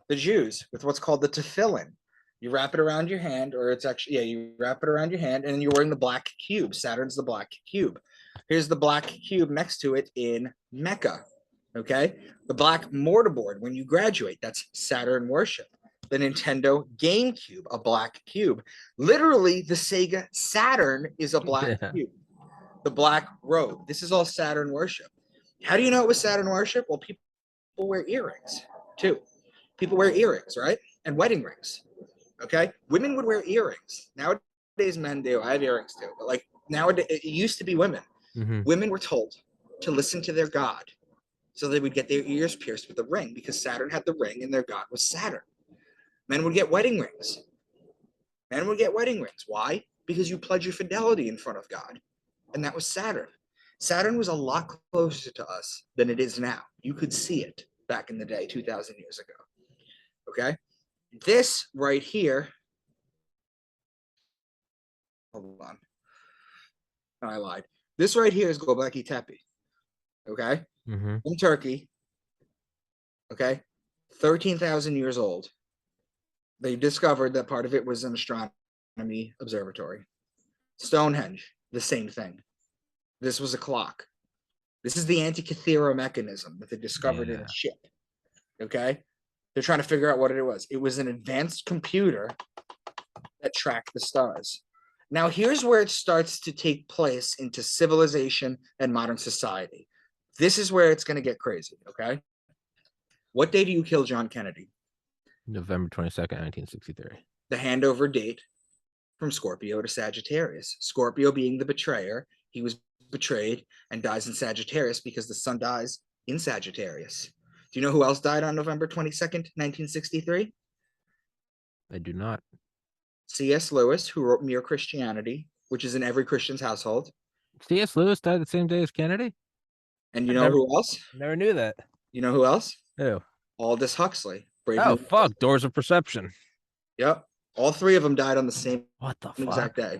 The Jews, with what's called the tefillin, you wrap it around your hand, or it's actually, yeah, you wrap it around your hand, and you're wearing the black cube. Saturn's the black cube. Here's the black cube next to it in Mecca. Okay, the black mortarboard when you graduate, that's Saturn worship. The Nintendo GameCube, a black cube. Literally, the Sega Saturn is a black cube. The black robe. This is all Saturn worship. How do you know it was Saturn worship? Well, people wear earrings too. People wear earrings, right? And wedding rings. Okay, women would wear earrings. Nowadays, men do. I have earrings too, but like nowadays, it used to be women. Mm-hmm. Women were told to listen to their god, so they would get their ears pierced with a ring because Saturn had the ring and their god was Saturn. Men would get wedding rings. Men would get wedding rings. Why? Because you pledge your fidelity in front of God, and that was Saturn. Saturn was a lot closer to us than it is now. You could see it back in the day, 2,000 years ago. Okay. This right here, hold on. No, I lied. This right here is Göbekli Tepe. Okay. Mm-hmm. In Turkey. Okay. 13,000 years old. They discovered that part of it was an astronomy observatory. Stonehenge, the same thing. This was a clock. This is the Antikythera mechanism that they discovered in a ship. Okay. They're trying to figure out what it was. It was an advanced computer that tracked the stars. Now, here's where it starts to take place into civilization and modern society. This is where it's going to get crazy, okay? What day do you kill John Kennedy? November 22nd, 1963. The handover date from Scorpio to Sagittarius. Scorpio being the betrayer. He was betrayed and dies in Sagittarius because the sun dies in Sagittarius. Do you know who else died on November 22nd, 1963? I do not. C.S. Lewis, who wrote Mere Christianity, which is in every Christian's household. C.S. Lewis died the same day as Kennedy? And you know who else? Never knew that. You know who else? Who? Aldous Huxley. Oh, fuck. Doors of Perception. Yep. All three of them died on the same fuck? exact day.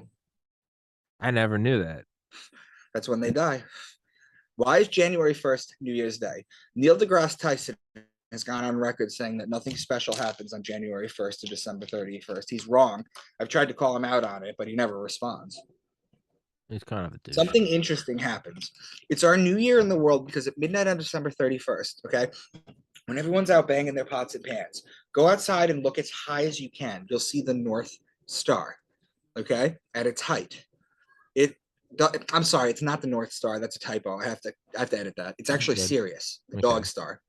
I never knew that. That's when they die. Why is January 1st New Year's Day? Neil deGrasse Tyson has gone on record saying that nothing special happens on January 1st to December 31st. He's wrong. I've tried to call him out on it, but he never responds. He's kind of a douche. Something interesting happens. It's our new year in the world because at midnight on December 31st, okay, when everyone's out banging their pots and pans, go outside and look as high as you can. You'll see the North Star, okay, at its height. I'm sorry, it's not the North Star. That's a typo. I have to edit that. It's actually Sirius, the dog star.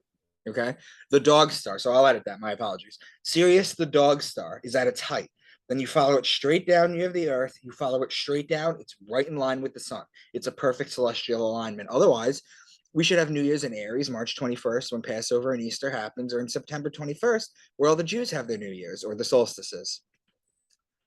Okay, the dog star. So I'll edit that. My apologies. Sirius, the dog star, is at its height. Then you follow it straight down. You have the Earth. You follow it straight down. It's right in line with the sun. It's a perfect celestial alignment. Otherwise, we should have New Year's in Aries, March 21st, when Passover and Easter happens, or in September 21st, where all the Jews have their New Year's, or the solstices.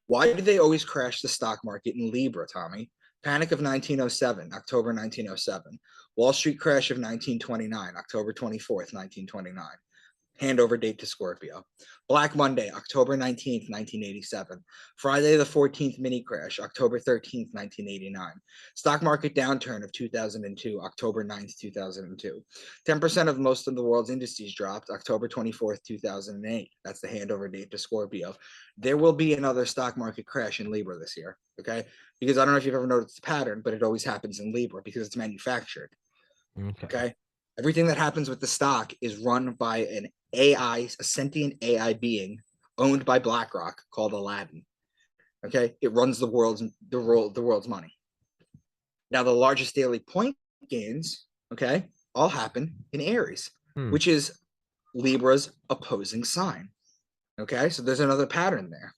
Why do they always crash the stock market in Libra, Tommy? Panic of 1907, October 1907. Wall Street crash of 1929, October 24th, 1929. Handover date to Scorpio. Black Monday, October 19th, 1987. Friday the 14th mini crash, October 13th, 1989. Stock market downturn of 2002, October 9th, 2002. 10% of most of the world's indices dropped, October 24th, 2008. That's the handover date to Scorpio. There will be another stock market crash in Libra this year, okay? Because I don't know if you've ever noticed the pattern, but it always happens in Libra because it's manufactured. Okay. Everything that happens with the stock is run by an AI, a sentient AI being owned by BlackRock called Aladdin. Okay. It runs the world's money. Now, the largest daily point gains, okay, all happen in Aries, which is Libra's opposing sign. Okay. So there's another pattern there.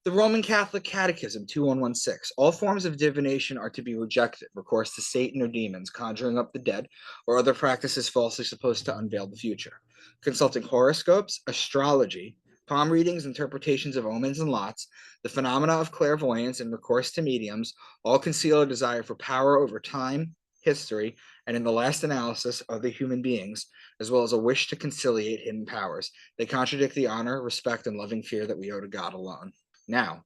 The Roman Catholic Catechism 2116. All forms of divination are to be rejected. Recourse to Satan or demons, conjuring up the dead, or other practices falsely supposed to unveil the future. Consulting horoscopes, astrology, palm readings, interpretations of omens and lots, the phenomena of clairvoyance, and recourse to mediums all conceal a desire for power over time, history, and in the last analysis, other human beings, as well as a wish to conciliate hidden powers. They contradict the honor, respect, and loving fear that we owe to God alone. Now,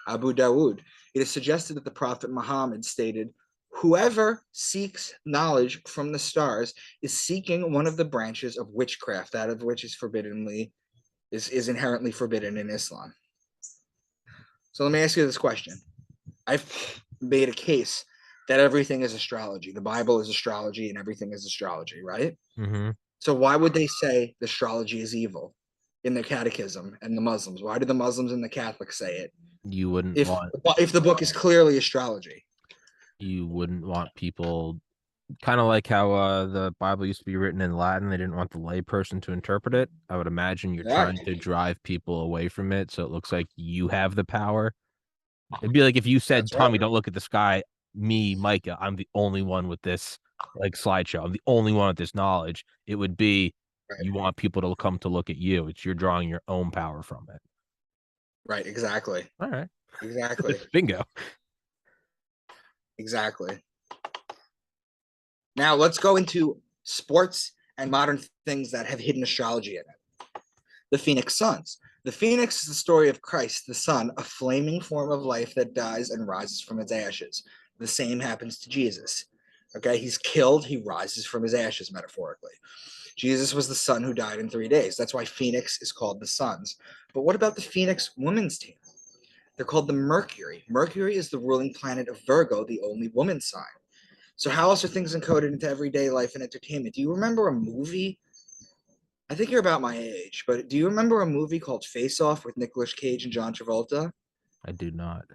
Abu Dawood, it is suggested that the Prophet Muhammad stated, whoever seeks knowledge from the stars is seeking one of the branches of witchcraft, that of which is inherently forbidden in Islam. So let me ask you this question. I've made a case that everything is astrology. The Bible is astrology and everything is astrology, right? Mm-hmm. So why would they say the astrology is evil in their catechism and the Muslims? Why do the Muslims and the Catholics say it? You wouldn't if the book is clearly astrology. You wouldn't want people, kind of like how the Bible used to be written in Latin. They didn't want the layperson to interpret it. I would imagine you're trying to drive people away from it, so it looks like you have the power. It'd be like if you said, Tommy, don't look at the sky. Me, Micah, I'm the only one with this like slideshow. I'm the only one with this knowledge. It would be you want people to come to look at you. It's you're drawing your own power from it. Right, exactly. All right. Exactly. Bingo. Exactly. Now let's go into sports and modern things that have hidden astrology in it. The Phoenix Suns. The Phoenix is the story of Christ, the sun, a flaming form of life that dies and rises from its ashes. The same happens to Jesus. Okay, he's killed, he rises from his ashes, metaphorically. Jesus was the son who died in 3 days. That's why Phoenix is called the Suns. But what about the Phoenix women's team? They're called the Mercury. Mercury is the ruling planet of Virgo, the only woman sign. So how else are things encoded into everyday life and entertainment? Do you remember a movie? I think you're about my age, but do you remember a movie called Face Off with Nicolas Cage and John Travolta? I do not.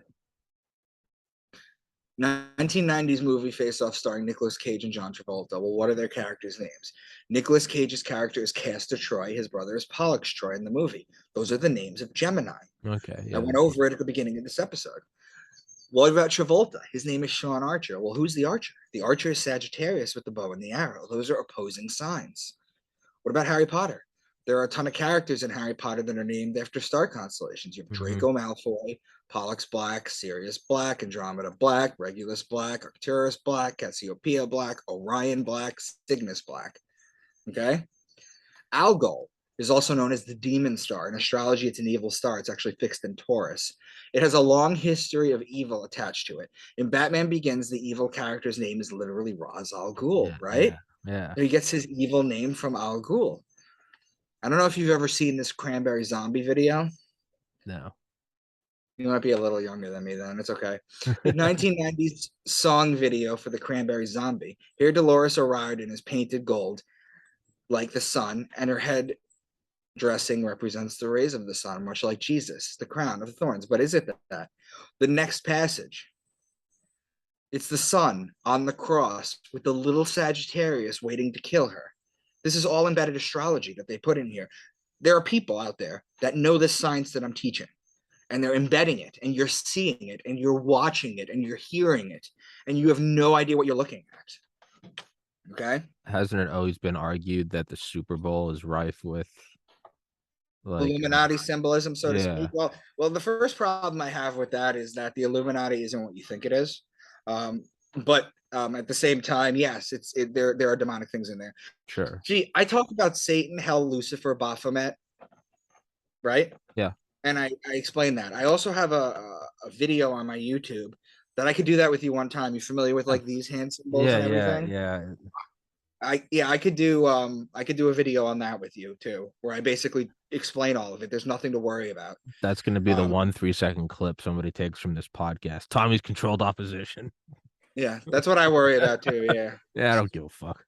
1990s movie Face Off starring Nicolas Cage and John Travolta. Well, what are their characters' names? Nicolas Cage's character is Castor Troy. His brother is Pollux Troy in the movie. Those are the names of Gemini. Okay. Yeah. I went over it at the beginning of this episode. What about Travolta? His name is Sean Archer. Well, who's the Archer? The Archer is Sagittarius with the bow and the arrow. Those are opposing signs. What about Harry Potter? There are a ton of characters in Harry Potter that are named after star constellations. You have Draco Malfoy, Pollux Black, Sirius Black, Andromeda Black, Regulus Black, Arcturus Black, Cassiopeia Black, Orion Black, Cygnus Black. Okay? Algol is also known as the demon star. In astrology, it's an evil star. It's actually fixed in Taurus. It has a long history of evil attached to it. In Batman Begins, the evil character's name is literally Ra's al Ghul, right? Yeah. He gets his evil name from Al Ghul. I don't know if you've ever seen this cranberry zombie video. No. You might be a little younger than me then. It's okay. The 1990s song video for the Cranberry Zombie. Here Dolores O'Riordan is painted gold like the sun, and her head dressing represents the rays of the sun, much like Jesus, the crown of thorns. But is it that? The next passage. It's the sun on the cross with the little Sagittarius waiting to kill her. This is all embedded astrology that they put in here. There are people out there that know this science that I'm teaching, and they're embedding it, and you're seeing it, and you're watching it, and you're hearing it, and you have no idea what you're looking at. Okay? Hasn't it always been argued that the Super Bowl is rife with like Illuminati symbolism, so to yeah. speak. Well, the first problem I have with that is that the Illuminati isn't what you think it is. But at the same time, yes, there are demonic things in there. Sure. Gee, I talk about Satan, hell, Lucifer, Baphomet, right? Yeah. And I explain that. I also have a video on my YouTube that I could do that with you one time. You familiar with like these hand symbols Yeah, and everything? yeah. I could do a video on that with you too, where I basically explain all of it. There's nothing to worry about. That's gonna be the 3-second clip somebody takes from this podcast. Tommy's controlled opposition. Yeah, that's what I worry about too. Yeah. Yeah, I don't give a fuck.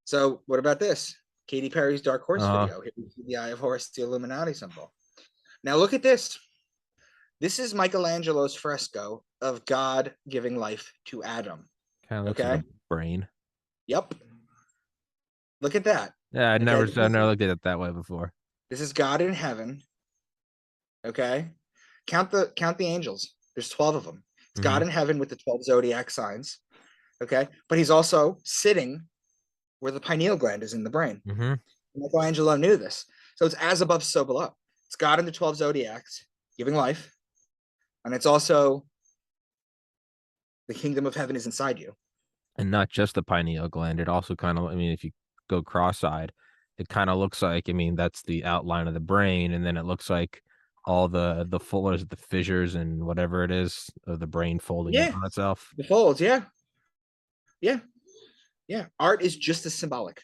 So what about this? Katy Perry's Dark Horse video. Here we see the Eye of Horus, the Illuminati symbol. Now look at this. This is Michelangelo's fresco of God giving life to Adam. Kind of looks like a brain. Yep. Look at that. Yeah, I never looked at it that way before. This is God in heaven. Okay. Count the angels. There's 12 of them. It's God in heaven with the 12 zodiac signs. Okay. But he's also sitting where the pineal gland is in the brain. Michelangelo knew this. So it's as above, so below. It's God in the 12 zodiacs giving life. And it's also the kingdom of heaven is inside you. And not just the pineal gland. It also kind of, I mean, if you go cross-eyed, it kind of looks like, I mean, that's the outline of the brain. And then it looks like all the fullers, the fissures and whatever it is of the brain folding in on itself. The folds, yeah. Art is just as symbolic,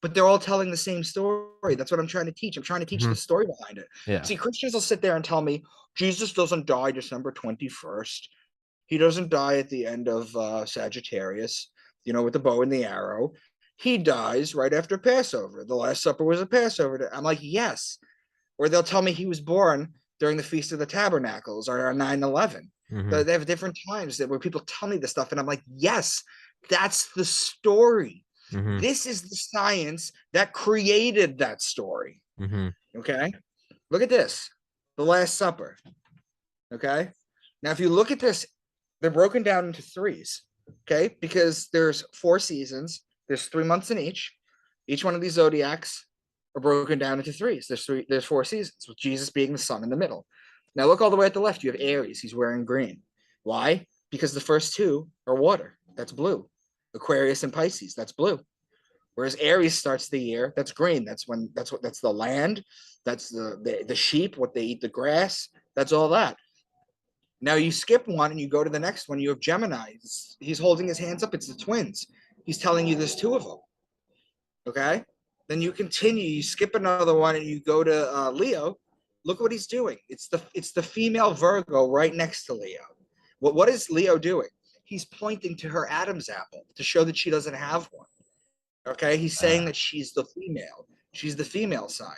but they're all telling the same story. That's what I'm trying to teach. I'm trying to teach the story behind it. Yeah. See, Christians will sit there and tell me Jesus doesn't die December 21st. He doesn't die at the end of Sagittarius, with the bow and the arrow. He dies right after Passover. The Last Supper was a Passover. I'm like, yes. Or they'll tell me he was born during the Feast of the Tabernacles or 9/11. They have different times where people tell me this stuff, and I'm like, yes, that's the story. This is the science that created that story. Okay? Look at this. The Last Supper. Okay? Now, if you look at this, they're broken down into threes. Okay? Because there's 4 seasons. There's 3 months in each. Each one of these zodiacs are broken down into threes. There's 4 seasons, with Jesus being the sun in the middle. Now look all the way at the left. You have Aries. He's wearing green. Why? Because the first 2 are water. That's blue. Aquarius and Pisces. That's blue. Whereas Aries starts the year. That's green. That's the land. That's the sheep. What they eat, the grass. That's all that. Now you skip one and you go to the next one. You have Gemini. He's holding his hands up. It's the twins. He's telling you there's 2 of them. Okay. Then you continue. You skip another one and you go to Leo. Look what he's doing. It's the female Virgo right next to Leo. What is Leo doing? He's pointing to her Adam's apple to show that she doesn't have one. Okay. He's saying that she's the female. She's the female sign.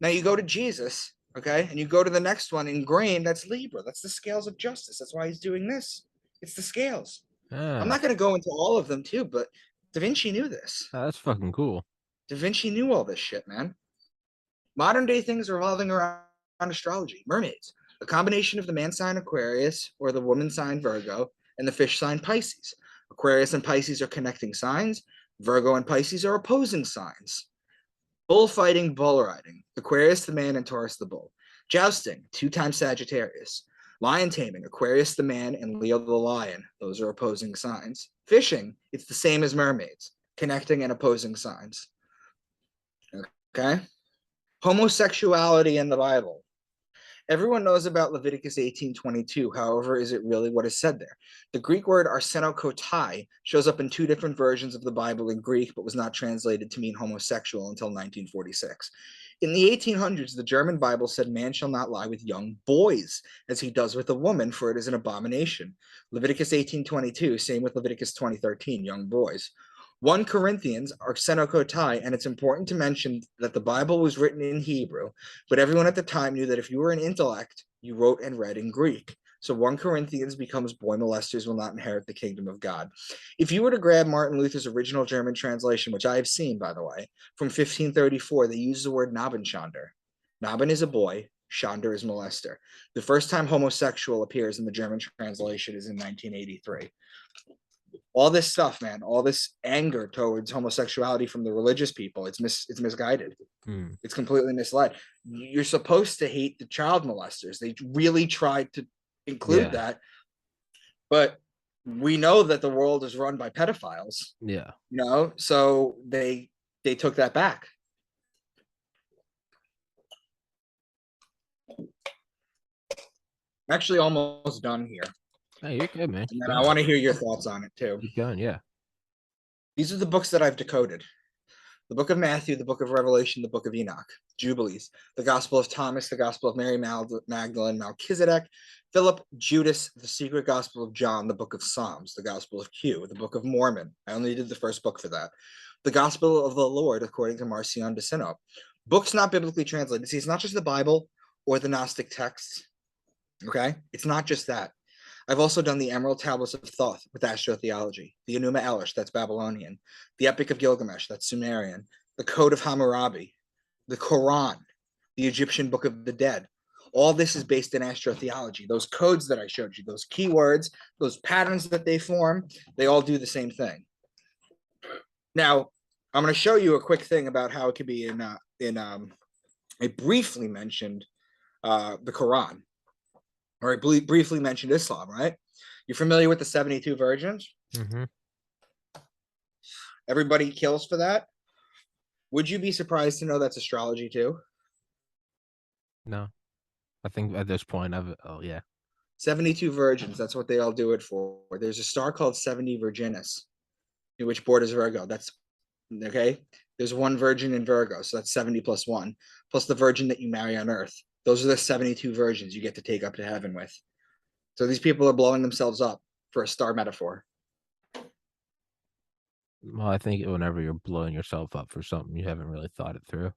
Now you go to Jesus. Okay. And you go to the next one in green. That's Libra. That's the scales of justice. That's why he's doing this. It's the scales. I'm not going to go into all of them too, but Da Vinci knew this. That's fucking cool. Da Vinci knew all this shit, man. Modern day things are revolving around astrology. Mermaids, a combination of the man sign Aquarius or the woman sign Virgo and the fish sign Pisces. Aquarius and Pisces are connecting signs. Virgo and Pisces are opposing signs. Bullfighting, bull riding. Aquarius the man and Taurus the bull. Jousting, 2 times Sagittarius. Lion taming, Aquarius the man and Leo the lion. Those are opposing signs. Fishing, it's the same as mermaids. Connecting and opposing signs. Okay? Homosexuality in the Bible. Everyone knows about Leviticus 18:22. However, is it really what is said there? The Greek word arsenokotai shows up in two different versions of the Bible in Greek, but was not translated to mean homosexual until 1946. In the 1800s, the German Bible said, "Man shall not lie with young boys, as he does with a woman, for it is an abomination." Leviticus 18:22, same with Leviticus 20:13, young boys. 1 Corinthians are xenokotai, and it's important to mention that the Bible was written in Hebrew, but everyone at the time knew that if you were an intellect, you wrote and read in Greek. So 1 Corinthians becomes boy molesters will not inherit the kingdom of God. If you were to grab Martin Luther's original German translation, which I have seen, by the way, from 1534, they use the word Nabenschonder. Naben is a boy, Schonder is molester. The first time homosexual appears in the German translation is in 1983. All this stuff, man, all this anger towards homosexuality from the religious people, it's misguided. It's completely misled. You're supposed to hate the child molesters. They really tried to include that, but we know that the world is run by pedophiles. Yeah. So they took that back. I'm actually almost done here. Hey, you're good, man. And I want to hear your thoughts on it too. Keep going, yeah. These are the books that I've decoded. The book of Matthew, the book of Revelation, the book of Enoch, Jubilees, the Gospel of Thomas, the Gospel of Mary Magdalene, Melchizedek, Philip, Judas, the secret Gospel of John, the book of Psalms, the Gospel of Q, the book of Mormon. I only did the first book for that. The Gospel of the Lord, according to Marcion de Sinope. Books not biblically translated. See, it's not just the Bible or the Gnostic texts. Okay? It's not just that. I've also done the Emerald Tablets of Thoth with Astrotheology, the Enuma Elish, that's Babylonian, the Epic of Gilgamesh, that's Sumerian, the Code of Hammurabi, the Quran, the Egyptian Book of the Dead. All this is based in astrotheology. Those codes that I showed you, those keywords, those patterns that they form, they all do the same thing. Now, I'm going to show you a quick thing about how it could be I briefly mentioned the Quran. Or I briefly mentioned Islam, right? You're familiar with the 72 virgins? Mm-hmm. Everybody kills for that. Would you be surprised to know that's astrology too? No. I think at this point, 72 virgins, that's what they all do it for. There's a star called 70 Virginis, which borders Virgo. That's okay. There's one virgin in Virgo, so that's 70 plus one, plus the virgin that you marry on Earth. Those are the 72 virgins you get to take up to heaven with. So these people are blowing themselves up for a star metaphor. Well, I think whenever you're blowing yourself up for something, you haven't really thought it through.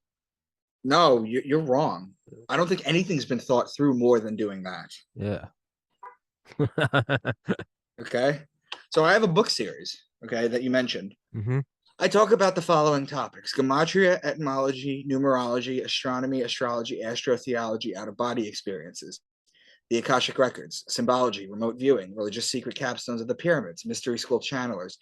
No, you're wrong. I don't think anything's been thought through more than doing that. Yeah. Okay. So I have a book series, okay, that you mentioned. Mm-hmm. I talk about the following topics: gematria, etymology, numerology, astronomy, astrology, astrotheology, out-of-body experiences, the Akashic Records, symbology, remote viewing, religious secret capstones of the pyramids, mystery school channelers,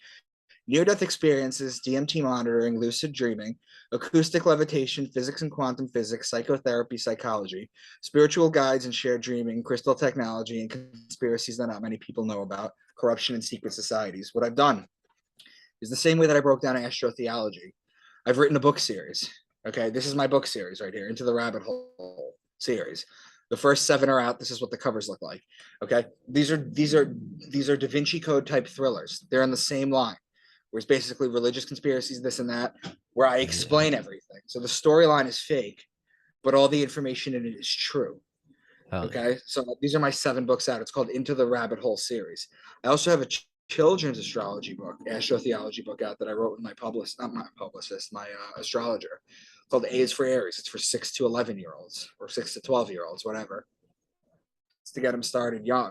near-death experiences, DMT monitoring, lucid dreaming, acoustic levitation, physics and quantum physics, psychotherapy, psychology, spiritual guides and shared dreaming, crystal technology, and conspiracies that not many people know about, corruption and secret societies. What I've done is the same way that I broke down astrotheology. I've written a book series. Okay, this is my book series right here, Into the Rabbit Hole series. The first 7 are out. This is what the covers look like. Okay, these are Da Vinci Code type thrillers. They're in the same line, where it's basically religious conspiracies, this and that, where I explain everything. So the storyline is fake, but all the information in it is true. Okay, so these are my 7 books out. It's called Into the Rabbit Hole series. I also have a children's astrology book, astrotheology book out that I wrote with my my astrologer, called A is for Aries. It's for 6 to 11-year-olds or 6 to 12-year-olds, whatever. It's to get them started young.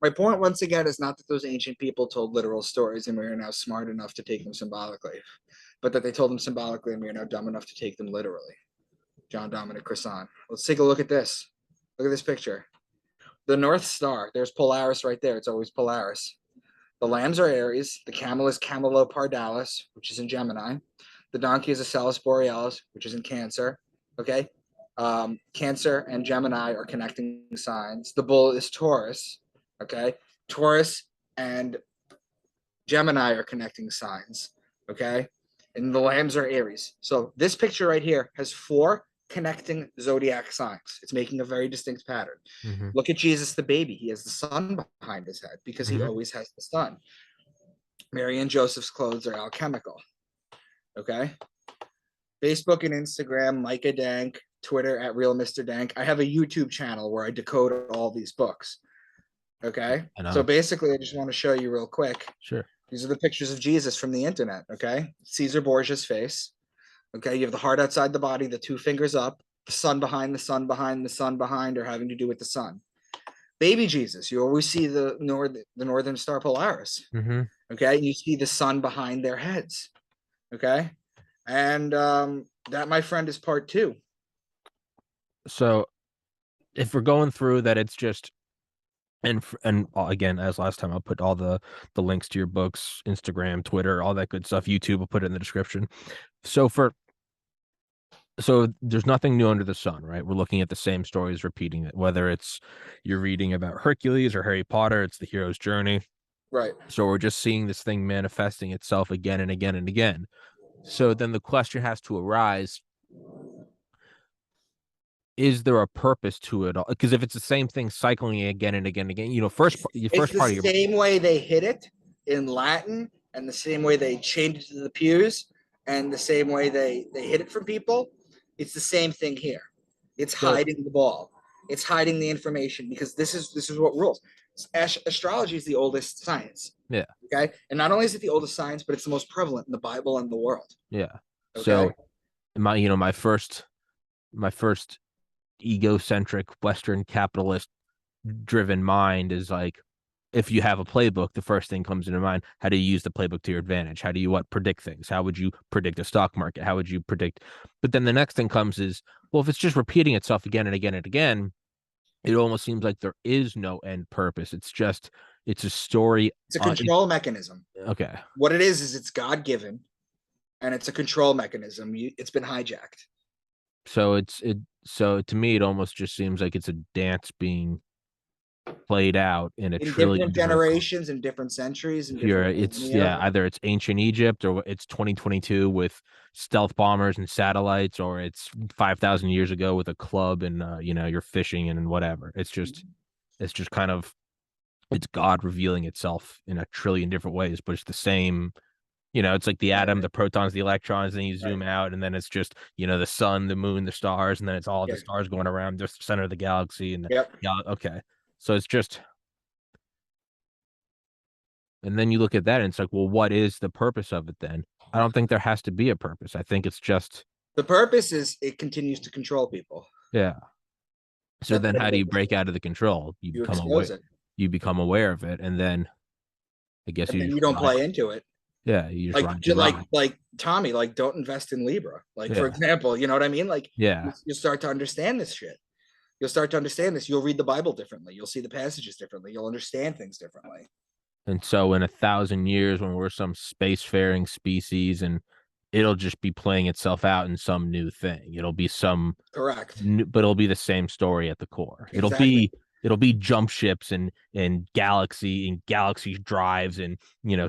My point, once again, is not that those ancient people told literal stories and we are now smart enough to take them symbolically, but that they told them symbolically and we are now dumb enough to take them literally. John Dominic Crison. Let's take a look at this. Look at this picture. The North Star. There's Polaris right there. It's always Polaris. The lambs are Aries. The camel is Camelopardalis, which is in Gemini. The donkey is Acellus Borealis, which is in Cancer. Okay. Cancer and Gemini are connecting signs. The bull is Taurus. Okay. Taurus and Gemini are connecting signs. Okay. And the lambs are Aries. So this picture right here has 4 connecting zodiac signs. It's making a very distinct pattern. Mm-hmm. Look at Jesus the baby. He has the sun behind his head because he always has the sun. Mary and Joseph's clothes are alchemical. Okay. Facebook and Instagram, Micah Dank, Twitter at Real Mr. Dank. I have a YouTube channel where I decode all these books. Okay. So basically, I just want to show you real quick. Sure. These are the pictures of Jesus from the internet. Okay. Caesar Borgia's face. Okay. You have the heart outside the body, the two fingers up, the sun behind, the sun behind, the sun behind, or having to do with the sun. Baby Jesus, you always see the northern star Polaris. Mm-hmm. Okay. You see the sun behind their heads. Okay. And that, my friend, is part 2. So if we're going through that, it's just, and again, as last time, I'll put all the links to your books, Instagram, Twitter, all that good stuff. YouTube, I'll put it in the description. So there's nothing new under the sun, right? We're looking at the same stories, repeating it, whether it's you're reading about Hercules or Harry Potter, it's the hero's journey. Right. So we're just seeing this thing manifesting itself again and again and again. So then the question has to arise, is there a purpose to it all? Because if it's the same thing cycling again and again and again, It's the same way they hit it in Latin, and the same way they chained it to the pews, and the same way they hid it from people. It's the same thing here. It's hiding the ball. It's hiding the information, because this is what rules. Astrology is the oldest science. Yeah. Okay. And not only is it the oldest science, but it's the most prevalent in the Bible and the world. Yeah. Okay? So my first egocentric Western capitalist driven mind is like, if you have a playbook, the first thing comes into mind, how do you use the playbook to your advantage? How do you predict things? How would you predict a stock market? How would you predict? But then the next thing comes is, well, if it's just repeating itself again and again and again, it almost seems like there is no end purpose. It's a story. It's a control mechanism. Okay. What it is it's God-given, and it's a control mechanism. It's been hijacked. So so to me, it almost just seems like it's a dance being played out in trillion different generations and different centuries. And either it's ancient Egypt, or it's 2022 with stealth bombers and satellites, or it's 5,000 years ago with a club and you're fishing and whatever. It's just kind of, it's God revealing itself in a trillion different ways, but it's the same. It's like the atom, the protons, the electrons, and then you zoom out, and then it's just, the sun, the moon, the stars, and then it's all the stars going around just the center of the galaxy. And okay. So it's just, and then you look at that and it's like, well, what is the purpose of it then? I don't think there has to be a purpose. I think it's just, the purpose is it continues to control people. Yeah. So then how do you break out of the control? You become aware. You become aware of it, and then I guess you don't play into it. Yeah, you just like Tommy, like, don't invest in Libra. Like, for example, you know what I mean? Like, you start to understand this shit. You'll start to understand this. You'll read the Bible differently. You'll see the passages differently. You'll understand things differently. And so in 1,000 years, when we're some spacefaring species, and it'll just be playing itself out in some new thing. It'll be correct, but it'll be the same story at the core. Exactly. It'll be jump ships and galaxy drives and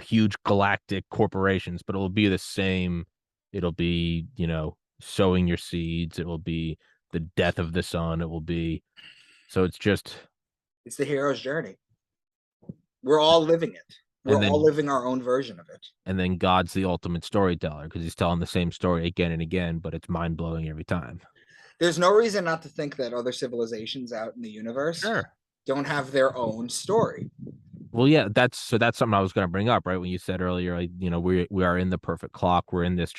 huge galactic corporations, but it'll be the same. It'll be sowing your seeds. It will be the death of the sun. It will be, so it's the hero's journey. We're all living it. We're all living our own version of it. And then God's the ultimate storyteller, because he's telling the same story again and again, but it's mind blowing every time. There's no reason not to think that other civilizations out in the universe don't have their own story. Well, yeah, that's something I was going to bring up, right? When you said earlier, like, we are in the perfect clock. We're in this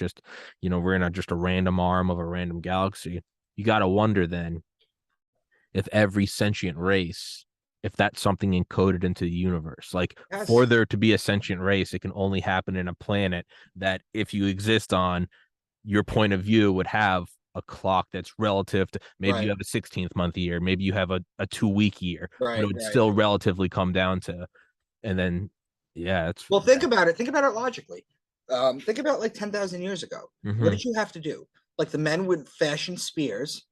we're in just a random arm of a random galaxy. You got to wonder then, if every sentient race, if that's something encoded into the universe, like, for there to be a sentient race, it can only happen in a planet that, if you exist on, your point of view would have a clock that's relative to, maybe you have a 16th month year, maybe you have a 2-week year, but it would still relatively come down to, and then, it's. Well, think about it logically. Think about like 10,000 years ago. What did you have to do? Like, the men would fashion spears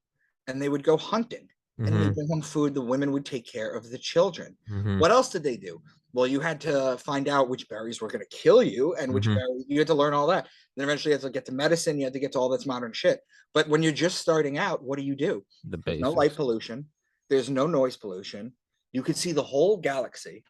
and they would go hunting and they'd bring home food. The women would take care of the children. What else did they do? Well, you had to find out which berries were going to kill you and which berry you had to learn all that. Then eventually you had to get to medicine. You had to get to all this modern shit. But when you're just starting out, what do? The There's no light basics. pollution. There's no noise pollution. You could see the whole galaxy.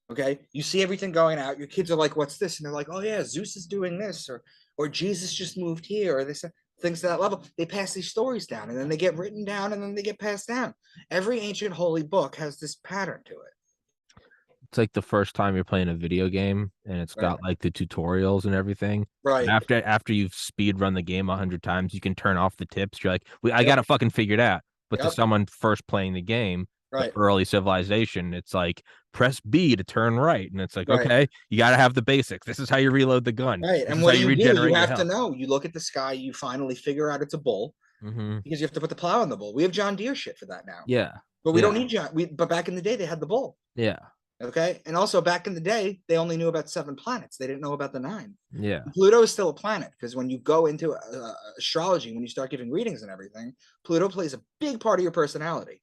Okay. You see everything going out. Your kids are like, what's this? And they're like, oh yeah, Zeus is doing this, or Jesus just moved here, or this things to that level. They pass these stories down and then they get written down and then they get passed down. Every ancient holy book has this pattern to it. It's like the first time you're playing a video game and it's Right. got like the tutorials and everything. Right. After you've speed run the game 100 times, you can turn off the tips. You're like, I Yep. got it fucking figured out. But to Yep. someone first playing the game, the Right. early civilization, it's like press B to turn right. And it's like, Right. okay, you got to have the basics. This is how you reload the gun. Right. This And is what how do? you You regenerate your have to health. know. You look at the sky, you finally figure out it's a bull Mm-hmm. because you have to put the plow on the bull. We have John Deere shit for that now. Yeah. But we Yeah. don't need John. But back in the day, they had the bull. Yeah. Okay. And also back in the day, they only knew about 7 planets. They didn't know about the 9. Yeah. Pluto is still a planet because when you go into astrology, when you start giving readings and everything, Pluto plays a big part of your personality.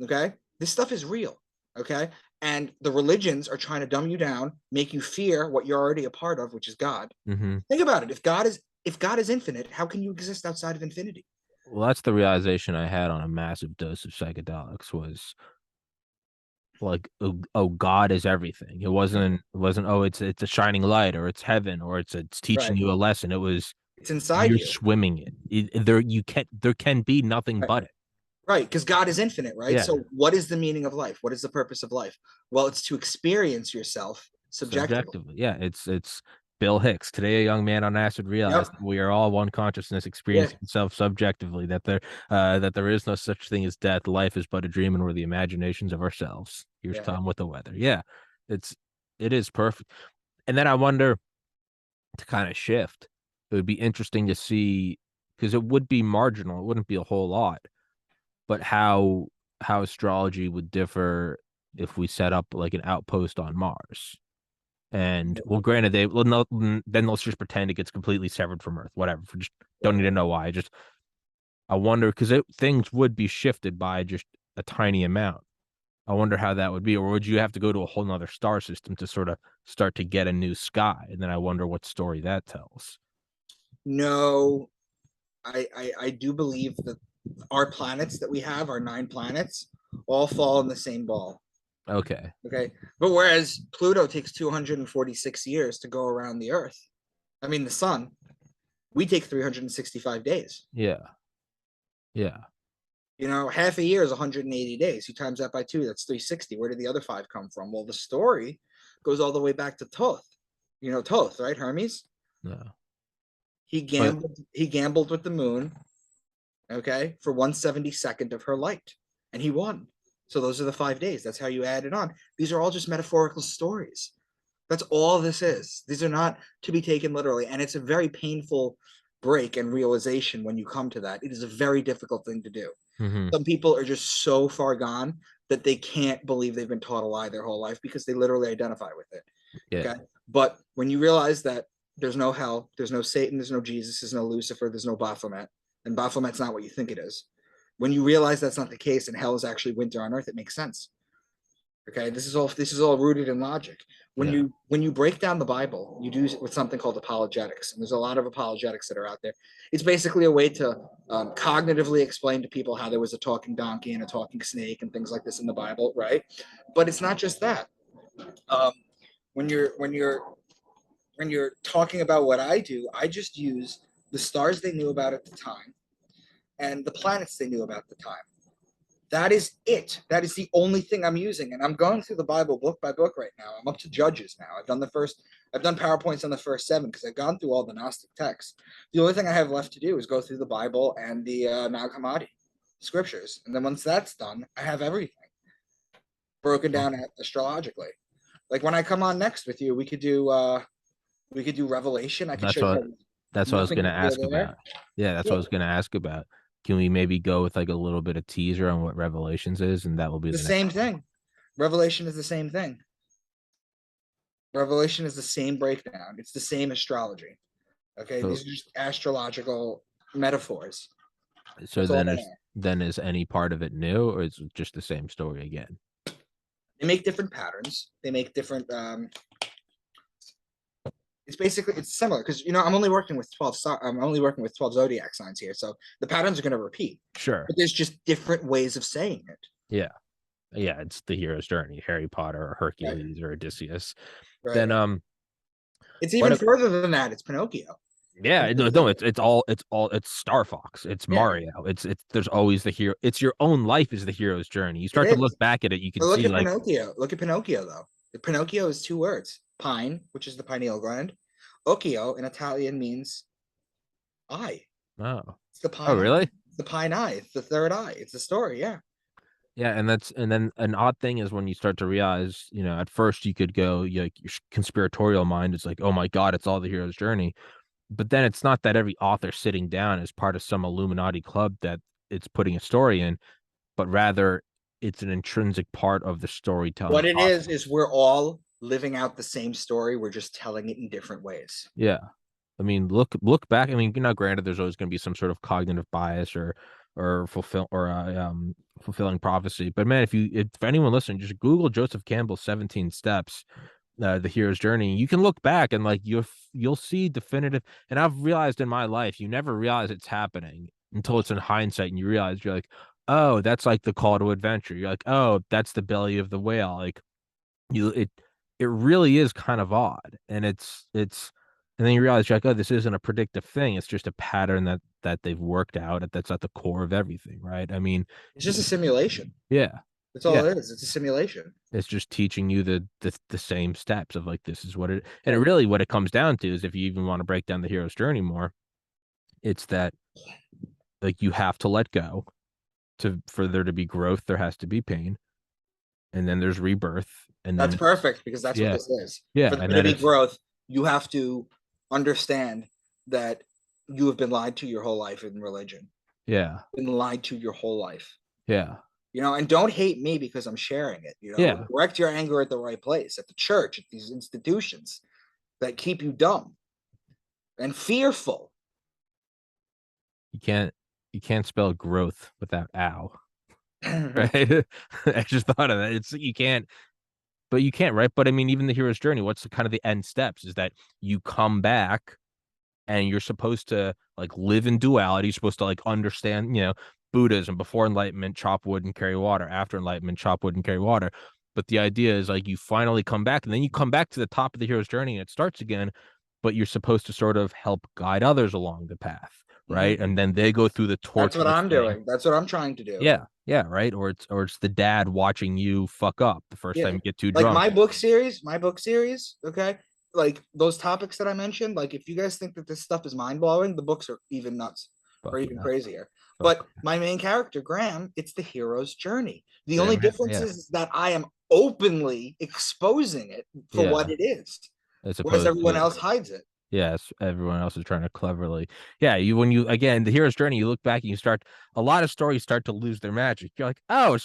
Okay. This stuff is real. Okay. And the religions are trying to dumb you down, make you fear what you're already a part of, which is God. Mm-hmm. Think about it. If God is infinite, how can you exist outside of infinity? Well, that's the realization I had on a massive dose of psychedelics was like, oh, God is everything. It wasn't oh, it's a shining light, or it's heaven, or it's teaching Right. you a lesson. It was It's inside you're you. swimming there can be nothing Right. but it. Right. Because God is infinite, right? Yeah. So what is the meaning of life? What is the purpose of life? Well, it's to experience yourself subjectively. Subjectively. Yeah. It's Bill Hicks. Today, a young man on acid realized Yep. that we are all one consciousness Yeah. experiencing self subjectively, that there is no such thing as death. Life is but a dream, and we're the imaginations of ourselves. Here's Yeah. Tom with the weather. Yeah. It is perfect. And then I wonder, to kind of shift, it would be interesting to see, because it would be marginal, it wouldn't be a whole lot, but how astrology would differ if we set up like an outpost on Mars. And well, granted, then let's just pretend it gets completely severed from Earth, whatever. Just don't need to know why. I wonder, because things would be shifted by just a tiny amount. I wonder how that would be, or would you have to go to a whole nother star system to sort of start to get a new sky? And then I wonder what story that tells. No, I do believe that our planets that we have, our 9 planets, all fall in the same ball. Okay. Okay. But whereas Pluto takes 246 years to go around the Earth, I mean, the sun, we take 365 days. Yeah. Yeah. Half a year is 180 days. You times that by 2, that's 360. Where did the other 5 come from? Well, the story goes all the way back to Thoth. Thoth, right? Hermes. No. He gambled with the moon, okay, for 1/72nd of her light, and he won. So those are the 5 days. That's how you add it on. These are all just metaphorical stories. That's all this is. These are not to be taken literally, and it's a very painful break and realization when you come to that. It is a very difficult thing to do. Mm-hmm. Some people are just so far gone that they can't believe they've been taught a lie their whole life because they literally identify with it. Yeah. Okay. But when you realize that there's no hell, there's no Satan, there's no Jesus, there's no Lucifer, there's no Baphomet, and Baphomet's not what you think it is. When you realize that's not the case and hell is actually winter on earth, it makes sense. Okay, this is all rooted in logic. When you break down the Bible, you do it with something called apologetics, and there's a lot of apologetics that are out there. It's basically a way to cognitively explain to people how there was a talking donkey and a talking snake and things like this in the Bible, right? But it's not just that. When you're talking about what I do, I just use the stars they knew about at the time and the planets they knew about at the time. That is it. That is the only thing I'm using. And I'm going through the Bible book by book right now. I'm up to Judges now. I've done PowerPoints on the first 7 because I've gone through all the Gnostic texts. The only thing I have left to do is go through the Bible and the Nag Hammadi scriptures. And then once that's done, I have everything broken down astrologically. Like when I come on next with you, we could do Revelation. I could show you. That's what I was going to ask about. Yeah, that's what I was going to ask about. Can we maybe go with like a little bit of teaser on what Revelations is, and that will be the same thing. Revelation is the same thing. Revelation is the same breakdown. It's the same astrology. Okay, these are just astrological metaphors. So then is any part of it new, or is it just the same story again? They make different patterns. They make different. It's similar because I'm only working with 12. I'm only working with 12 zodiac signs here, so the patterns are going to repeat. Sure. But there's just different ways of saying it. Yeah. Yeah, it's the hero's journey, Harry Potter or Hercules or Odysseus. Then it's even further than that. It's Pinocchio. Yeah, no, it's Star Fox, it's Mario, it's there's always the hero. It's your own life is the hero's journey. You start to look back at it, you can see like Pinocchio. Look at Pinocchio though. Pinocchio is 2 words: pine, which is the pineal gland. Occhio in Italian means eye. Oh, it's the pine. Oh, really? It's the pine eye. It's the third eye. It's the story. Yeah. Yeah, and then an odd thing is when you start to realize, at first you could go like your conspiratorial mind is like, oh my god, it's all the hero's journey. But then it's not that every author sitting down as part of some Illuminati club that it's putting a story in, but rather it's an intrinsic part of the storytelling. What it is we're all living out the same story. We're just telling it in different ways. Yeah. I mean, look back. I mean, granted, there's always going to be some sort of cognitive bias or fulfilling prophecy. But man, if anyone listening, just Google Joseph Campbell's 17 Steps, the hero's journey. You can look back and like you'll see definitive. And I've realized in my life, you never realize it's happening until it's in hindsight, and you realize you're like, oh, that's like the call to adventure. You're like, oh, that's the belly of the whale. Like it really is kind of odd, and it's. And then you realize you're like, oh, this isn't a predictive thing. It's just a pattern that they've worked out. That's at the core of everything, right? I mean, it's just a simulation. Yeah. That's all it is. It's a simulation. It's just teaching you the same steps of like, this is what it, and it really, what it comes down to is, if you even want to break down the hero's journey more, it's that like you have to let go for there to be growth. There has to be pain, and then there's rebirth. And that's perfect, because that's what this is. Yeah. For there to be growth, you have to understand that you have been lied to your whole life in religion. Yeah. Been lied to your whole life. Yeah. And don't hate me because I'm sharing it. Direct your anger at the right place, at the church, at these institutions that keep you dumb and fearful. You can't spell growth without ow. Right? I just thought of that. You can't, right? But I mean, even the hero's journey, what's the kind of the end steps is that you come back and you're supposed to like live in duality. You're supposed to like understand, Buddhism, before enlightenment, chop wood and carry water. After enlightenment, chop wood and carry water. But the idea is like you finally come back, and then you come back to the top of the hero's journey and it starts again, but you're supposed to sort of help guide others along the path, right? Mm-hmm. And then they go through the torture. That's what I'm doing. That's what I'm trying to do. Yeah, right. Or it's the dad watching you fuck up the first time you get too drunk. Like my book series, okay? Like those topics that I mentioned, like if you guys think that this stuff is mind-blowing, the books are even nuts or even crazier. But my main character, Graham, it's the hero's journey. The only difference is that I am openly exposing it for what it is, whereas everyone else hides it. Yes, everyone else is trying to cleverly. Yeah, again, the hero's journey, you look back and a lot of stories start to lose their magic. You're like, oh,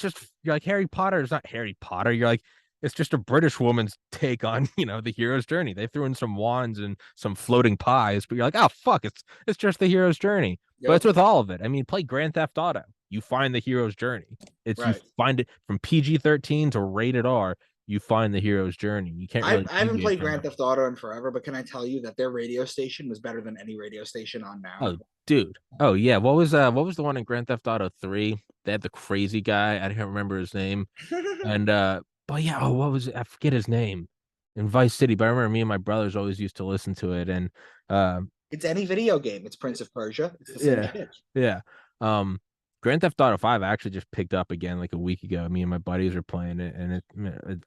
you're like Harry Potter is not Harry Potter. You're like, it's just a British woman's take on, the hero's journey. They threw in some wands and some floating pies, but you're like, oh, fuck, it's just the hero's journey. Yep. But it's with all of it. I mean, play Grand Theft Auto. You find the hero's journey. You find it from PG-13 to rated R. You find the hero's journey. You can't. I haven't played Grand Theft Auto in forever, but can I tell you that their radio station was better than any radio station on now? Oh, dude. Oh yeah. What was the one in Grand Theft Auto 3? They had the crazy guy. I can't remember his name. And but yeah. Oh, what was it? I forget his name. In Vice City, but I remember me and my brothers always used to listen to it. And it's any video game. It's Prince of Persia. It's the same shit. Yeah. Grand Theft Auto 5 I actually just picked up again like a week ago. Me and my buddies are playing it, and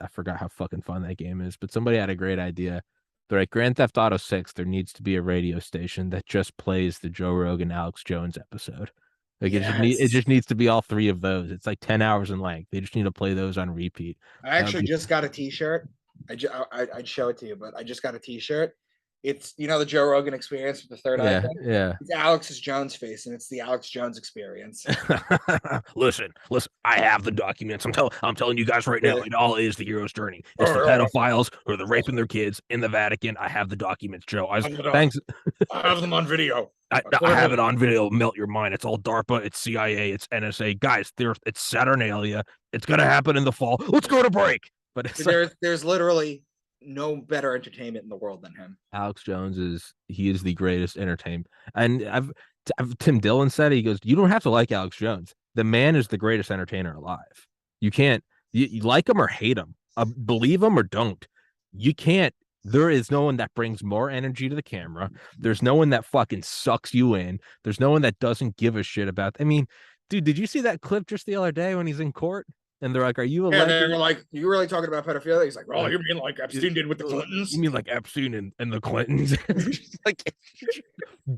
I forgot how fucking fun that game is. But somebody had a great idea. They're like, Grand Theft Auto 6, there needs to be a radio station that just plays the Joe Rogan, Alex Jones episode. Like it just needs to be all 3 of those. It's like 10 hours in length. They just need to play those on repeat. I actually just got a T-shirt. I'd show it to you, but I just got a T-shirt. It's the Joe Rogan Experience with the third eye thing. Yeah. It's Alex Jones' face, and it's the Alex Jones Experience. listen. I have the documents. I'm telling you guys right now, it all is the hero's journey. It's the pedophiles who are raping their kids in the Vatican. I have the documents, Joe. Thanks. I have them on video. I have it on video. Melt your mind. It's all DARPA. It's CIA. It's NSA. Guys, it's Saturnalia. It's gonna happen in the fall. Let's go to break. But it's there's literally no better entertainment in the world than him. Alex Jones is the greatest entertainment. And Tim Dillon said, he goes, you don't have to like Alex Jones. The man is the greatest entertainer alive. You can't you like him or hate him. Believe him or don't. You can't. There is no one that brings more energy to the camera. There's no one that fucking sucks you in. There's no one that doesn't give a shit about. I mean, dude, did you see that clip just the other day when he's in court? And they're like, "Are you a?" Yeah, they're like, "You really talking about pedophilia?" He's like, "Oh, you mean like Epstein did with the Clintons? You mean like Epstein and the Clintons?" Like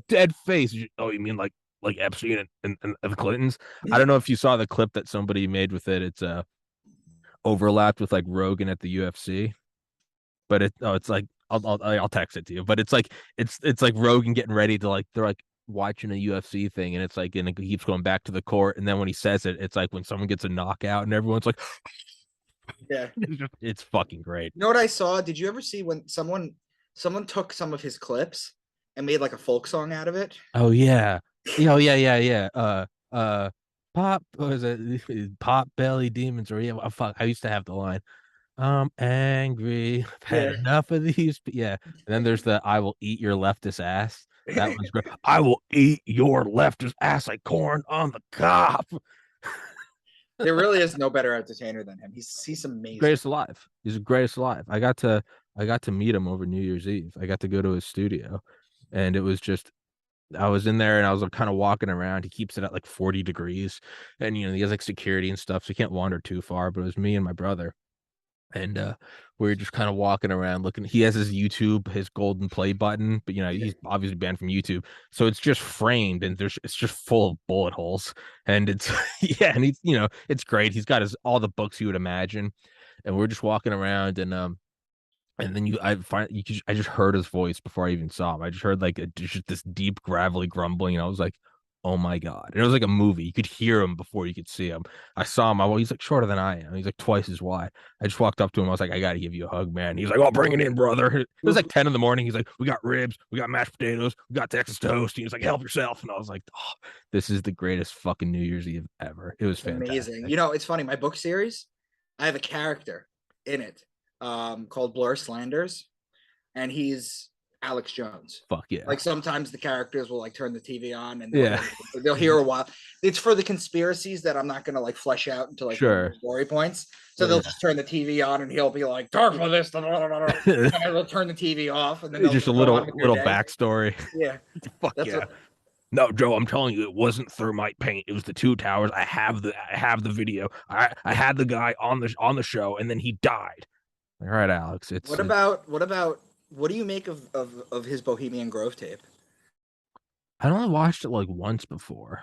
dead face. Oh, you mean like Epstein and the Clintons? I don't know if you saw the clip that somebody made with it. It's overlapped with like Rogan at the UFC, but it's like I'll text it to you. But it's like Rogan getting ready to like they're like watching a UFC thing, and it's like and it keeps going back to the court, and then when he says it, it's like when someone gets a knockout, and everyone's like, yeah, it's fucking great. You know what I saw? Did you ever see when someone took some of his clips and made like a folk song out of it? Oh yeah, yeah. Pop was it Pop Belly Demons or yeah? Fuck, I used to have the line. I'm angry. I've had enough of these. Yeah. And then there's the I will eat your leftist ass. That was great. I will eat your leftist ass like corn on the cob. There really is no better entertainer than him. He's amazing. Greatest alive. He's the greatest alive. I got to meet him over New Year's Eve. I got to go to his studio, and it was just I was in there and I was like, kind of walking around. He keeps it at like 40 degrees, and he has like security and stuff, so you can't wander too far. But it was me and my brother. And we were just kind of walking around looking. He has his YouTube, his golden play button, but he's obviously banned from YouTube, so it's just framed and it's just full of bullet holes. And it's and he's it's great. He's got all the books you would imagine, and we're just walking around and then I just heard his voice before I even saw him. I just heard like just this deep gravelly grumbling, and I was like, oh my God. And it was like a movie. You could hear him before you could see him. I saw him. He's like shorter than I am. He's like twice as wide. I just walked up to him. I was like, I got to give you a hug, man. He's like, oh, bring it in, brother. It was like 10 in the morning. He's like, we got ribs. We got mashed potatoes. We got Texas toast. He was like, help yourself. And I was like, oh, this is the greatest fucking New Year's Eve ever. It was fantastic. Amazing. It's funny. My book series, I have a character in it called Blur Slanders, and he's Alex Jones. Fuck yeah. Like sometimes the characters will like turn the TV on and they'll hear a while. It's for the conspiracies that I'm not gonna like flesh out into like story points. So they'll just turn the TV on and he'll be like, dark for this, and they'll turn the TV off and then just a little backstory. Yeah. Fuck yeah. No, Joe, I'm telling you, it wasn't thermite paint. It was the two towers. I have the video. I had the guy on the show and then he died. All right, Alex. What do you make of his Bohemian Grove tape? I only watched it like once before.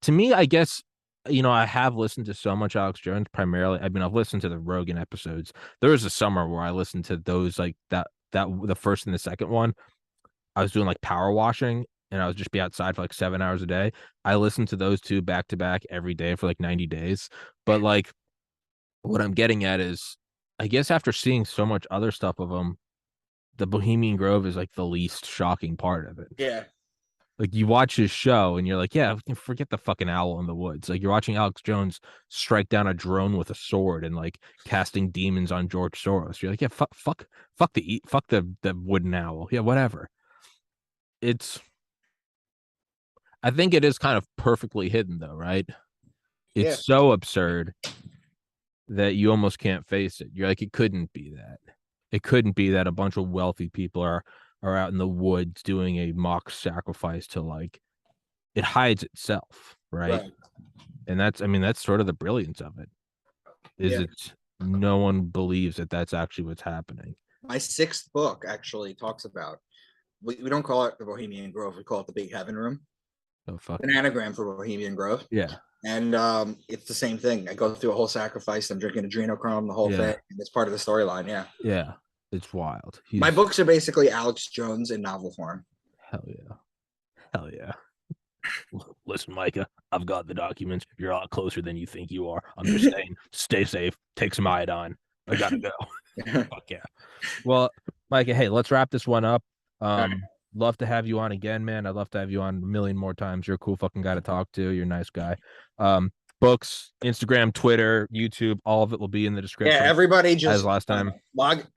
To me, I guess, I have listened to so much Alex Jones primarily. I mean, I've listened to the Rogan episodes. There was a summer where I listened to those like that the first and the second one. I was doing like power washing and I would just be outside for like 7 hours a day. I listened to those two back to back every day for like 90 days. But like what I'm getting at is, I guess after seeing so much other stuff of him, the Bohemian Grove is like the least shocking part of it. Yeah. Like you watch his show and you're like, yeah, forget the fucking owl in the woods. Like you're watching Alex Jones strike down a drone with a sword and like casting demons on George Soros. You're like, yeah, fuck the wooden owl. Yeah, whatever. I think it is kind of perfectly hidden though, right? It's so absurd that you almost can't face it. You're like, it couldn't be that. It couldn't be that a bunch of wealthy people are out in the woods doing a mock sacrifice to like it hides itself, right? And that's sort of the brilliance of it. It's no one believes that that's actually what's happening. My 6th book actually talks about we don't call it the Bohemian Grove, we call it the Big Heaven Room. Oh fuck. An anagram for Bohemian Grove. Yeah. And it's the same thing. I go through a whole sacrifice. I'm drinking adrenochrome, the whole thing. And it's part of the storyline. Yeah. Yeah. It's wild. My books are basically Alex Jones in novel form. Hell yeah. Listen, Micah, I've got the documents. You're a lot closer than you think you are. I'm just saying, stay safe. Take some iodine. I gotta go. Fuck yeah. Well, Micah, hey, let's wrap this one up. love to have you on again, man. I'd love to have you on a million more times. You're a cool fucking guy to talk to. You're a nice guy. Books, Instagram, Twitter, YouTube, all of it will be in the description. Yeah, everybody as just last time.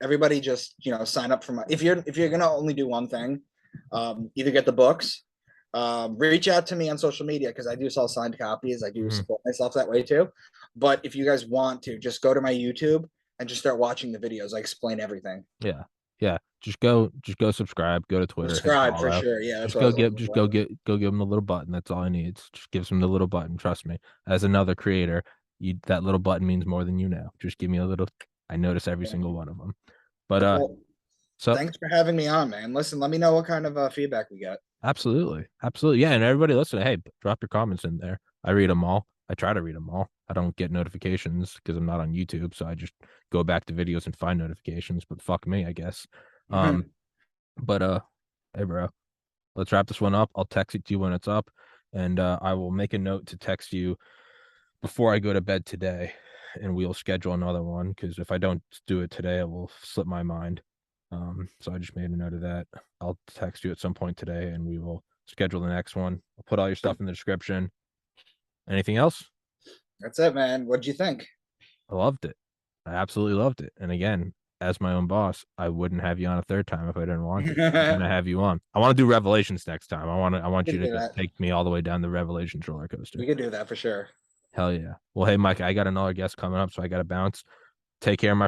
everybody just sign up for my. If you're gonna only do one thing, either get the books, reach out to me on social media because I do sell signed copies. I do support myself that way too. But if you guys want to, just go to my YouTube and just start watching the videos. I explain everything. Yeah. Just go subscribe. Go to Twitter. Subscribe for sure. Yeah, that's go give them the little button. That's all I need. Just give them the little button. Trust me. As another creator, that little button means more than you know. Just give me a little. I notice every single one of them. But so thanks for having me on, man. Listen, let me know what kind of feedback we get. Absolutely. Yeah, and everybody listening, hey, drop your comments in there. I read them all. I try to read them all. I don't get notifications because I'm not on YouTube, so I just go back to videos and find notifications. But fuck me, I guess. But hey, bro, let's wrap this one up. I'll text it to you when it's up, and I will make a note to text you before I go to bed today, and we'll schedule another one because if I don't do it today, it will slip my mind. So I just made a note of that. I'll text you at some point today, and we will schedule the next one. I'll put all your stuff in the description. Anything else? That's it, man. What'd you think? I loved it. I absolutely loved it. And again, as my own boss, I wouldn't have you on a third time if I didn't want to. I'm gonna have you on. I want to do Revelations next time. I want you to just take me all the way down the Revelations roller coaster. We could do that for sure. Hell yeah. Well, hey, Mike, I got another guest coming up, so I got to bounce. Take care, my